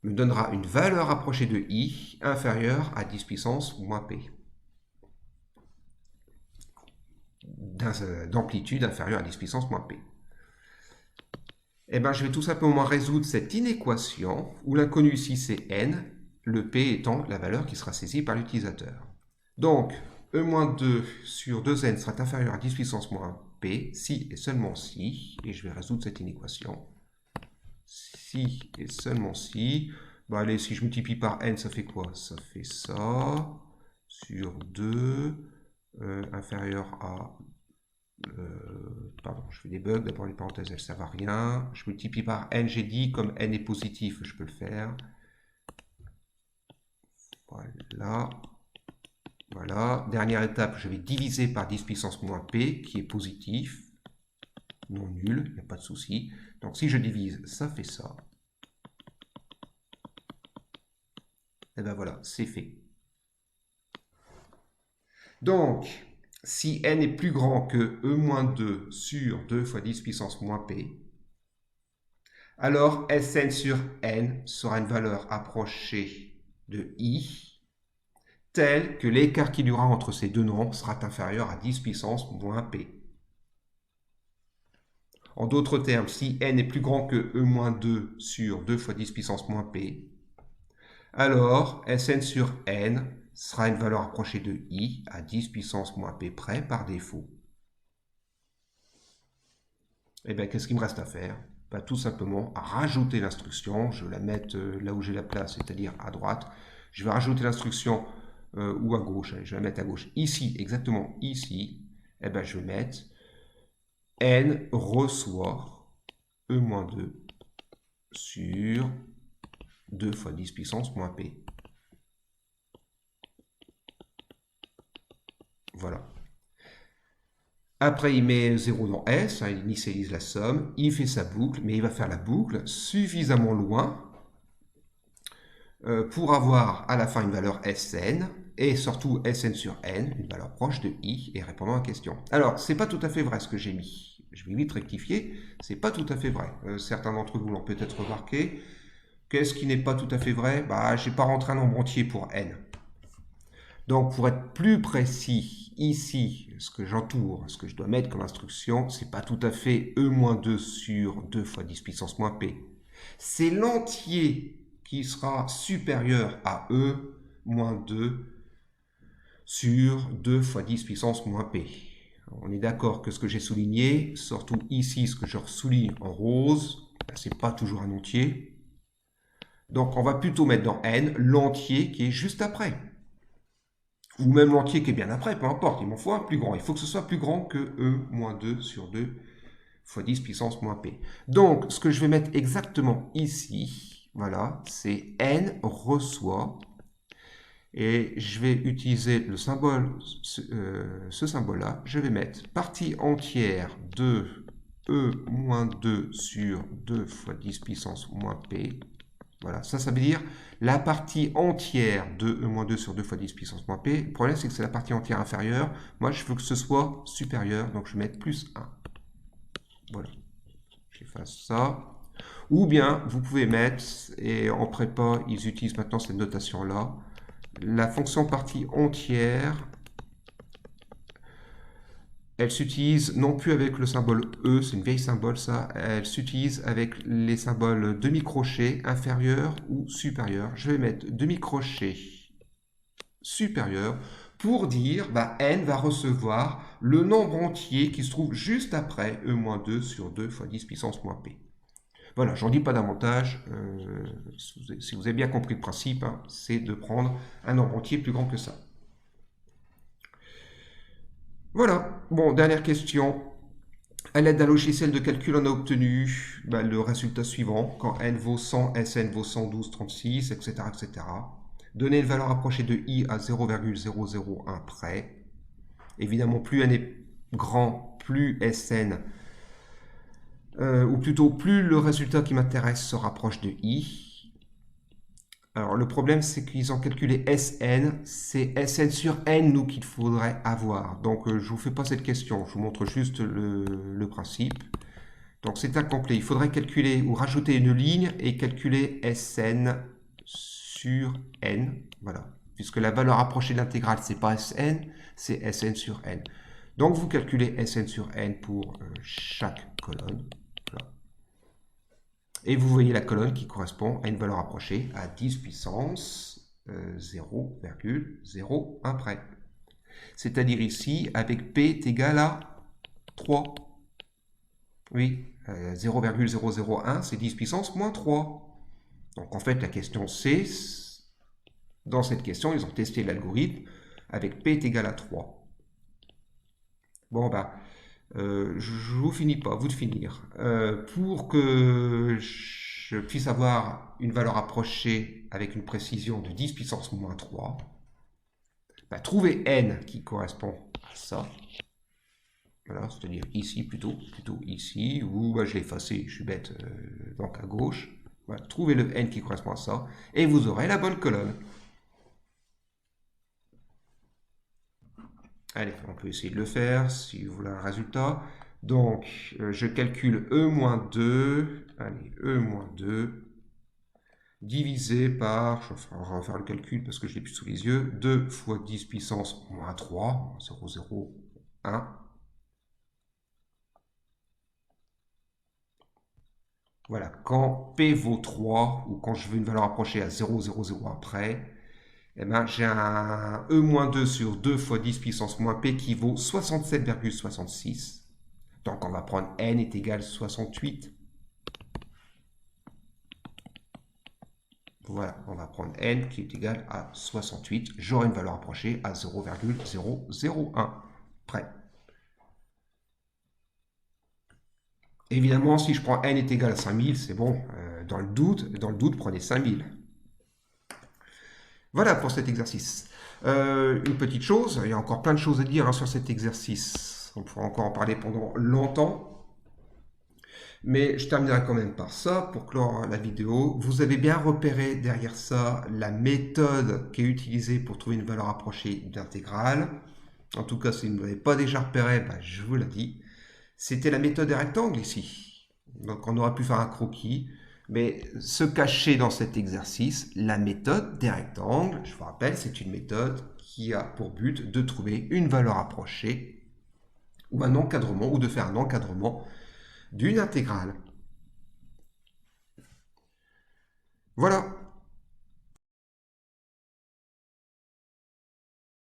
A: me donnera une valeur approchée de i inférieure à 10 puissance moins p. D'amplitude inférieure à 10 puissance moins p. Eh bien, je vais tout simplement résoudre cette inéquation où l'inconnu ici c'est n, le p étant la valeur qui sera saisie par l'utilisateur. Donc, E-2 sur 2n sera inférieur à 10 puissance moins p, si et seulement si, et je vais résoudre cette inéquation. Si et seulement si, bah allez, si je multiplie par n, ça fait quoi? Ça fait ça, sur 2, inférieur à... pardon, je fais des bugs, d'abord les parenthèses, elles ne servent à rien. Je multiplie par n, j'ai dit, comme n est positif, je peux le faire. Voilà. Voilà. Dernière étape, je vais diviser par 10 puissance moins p, qui est positif, non nul, il n'y a pas de souci. Donc si je divise, ça fait ça. Et ben voilà, c'est fait. Donc, si n est plus grand que E-2 sur 2 fois 10 puissance moins p, alors Sn sur n sera une valeur approchée de i, telle que l'écart qu'il y aura entre ces deux nombres sera inférieur à 10 puissance moins p. En d'autres termes, si n est plus grand que E-2 sur 2 fois 10 puissance moins p, alors Sn sur n sera une valeur approchée de i à 10 puissance moins p près par défaut. Et bien, qu'est-ce qu'il me reste à faire? Ben, tout simplement à rajouter l'instruction. Je vais la mettre là où j'ai la place, c'est-à-dire à droite. Je vais rajouter l'instruction ou à gauche. Allez, je vais la mettre à gauche. Ici, exactement ici, et ben, je vais mettre n reçoit E-2 sur 2 fois 10 puissance moins p. Voilà. Après, il met 0 dans S, il initialise la somme, il fait sa boucle, mais il va faire la boucle suffisamment loin pour avoir à la fin une valeur Sn, et surtout Sn sur n, une valeur proche de i, et répondant à la question. Alors, c'est pas tout à fait vrai ce que j'ai mis. Je vais vite rectifier, c'est pas tout à fait vrai. Certains d'entre vous l'ont peut-être remarqué. Qu'est-ce qui n'est pas tout à fait vrai? Bah, j'ai pas rentré un nombre entier pour n. Donc, pour être plus précis, ici, ce que j'entoure, ce que je dois mettre comme instruction, c'est pas tout à fait E-2 sur 2 fois 10 puissance moins P. C'est l'entier qui sera supérieur à E-2 sur 2 fois 10 puissance moins P. On est d'accord que ce que j'ai souligné, surtout ici, ce que je souligne en rose, c'est pas toujours un entier. Donc, on va plutôt mettre dans N l'entier qui est juste après. Ou même l'entier qui est bien après, peu importe, il m'en faut un plus grand. Il faut que ce soit plus grand que E-2 sur 2 fois 10 puissance moins P. Donc, ce que je vais mettre exactement ici, voilà, c'est N reçoit, et je vais utiliser le symbole, ce symbole-là, je vais mettre partie entière de E-2 sur 2 fois 10 puissance moins P. Voilà, ça veut dire la partie entière de E-2 sur 2 fois 10 puissance moins P. Le problème, c'est que c'est la partie entière inférieure. Moi, je veux que ce soit supérieur, donc je vais mettre plus 1. Voilà, j'efface ça. Ou bien, vous pouvez mettre, et en prépa, ils utilisent maintenant cette notation-là, la fonction partie entière, elle s'utilise non plus avec le symbole E, c'est une vieille symbole ça, elle s'utilise avec les symboles demi-crochet inférieur ou supérieur. Je vais mettre demi-crochet supérieur pour dire bah, n va recevoir le nombre entier qui se trouve juste après E-2 sur 2 fois 10 puissance moins P. Voilà, j'en dis pas davantage, si vous avez bien compris le principe, hein, c'est de prendre un nombre entier plus grand que ça. Voilà, bon, dernière question. À l'aide d'un logiciel de calcul, on a obtenu le résultat suivant. Quand n vaut 100, Sn vaut 112, 36, etc. etc. Donner une valeur approchée de i à 0,001 près. Évidemment, plus n est grand, plus Sn, ou plutôt plus le résultat qui m'intéresse se rapproche de i. Alors, le problème, c'est qu'ils ont calculé Sn, c'est Sn sur n, nous, qu'il faudrait avoir. Donc, je ne vous fais pas cette question, je vous montre juste le principe. Donc, c'est incomplet. Il faudrait calculer ou rajouter une ligne et calculer Sn sur n. Voilà. Puisque la valeur approchée de l'intégrale, c'est pas Sn, c'est Sn sur n. Donc, vous calculez Sn sur n pour chaque colonne. Voilà. Et vous voyez la colonne qui correspond à une valeur approchée à 10 puissance 0,01 près. C'est-à-dire ici, avec P est égal à 3. Oui, 0,001, c'est 10 puissance moins 3. Donc en fait, la question C, dans cette question, ils ont testé l'algorithme avec P est égal à 3. Bon, bah, je vous finis pas, vous de finir. Pour que je puisse avoir une valeur approchée avec une précision de 10 puissance moins 3, bah, trouvez n qui correspond à ça. Voilà, c'est-à-dire ici plutôt ici, ou bah, je l'ai effacé, je suis bête, donc à gauche. Voilà, trouvez le n qui correspond à ça, et vous aurez la bonne colonne. Allez, on peut essayer de le faire, si vous voulez un résultat. Donc, je calcule E-2, allez, E-2, divisé par, je vais refaire le calcul parce que je l'ai plus sous les yeux, 2 fois 10 puissance moins 3, 0,01. Voilà, quand P vaut 3, ou quand je veux une valeur approchée à 0,001 près, eh ben, j'ai un E-2 sur 2 fois 10 puissance moins P qui vaut 67,66. Donc on va prendre n est égal à 68. Voilà, on va prendre n qui est égal à 68. J'aurai une valeur approchée à 0,001 près. Évidemment, si je prends n est égal à 5000, c'est bon. Dans le doute, prenez 5000. Voilà pour cet exercice. Une petite chose, il y a encore plein de choses à dire hein, sur cet exercice. On pourra encore en parler pendant longtemps. Mais je terminerai quand même par ça pour clore la vidéo. Vous avez bien repéré derrière ça la méthode qui est utilisée pour trouver une valeur approchée d'intégrale. En tout cas, si vous ne l'avez pas déjà repéré, ben, je vous l'ai dit. C'était la méthode des rectangles ici. Donc on aurait pu faire un croquis. Mais se cacher dans cet exercice, la méthode des rectangles, je vous rappelle, c'est une méthode qui a pour but de trouver une valeur approchée ou un encadrement, ou de faire un encadrement d'une intégrale. Voilà.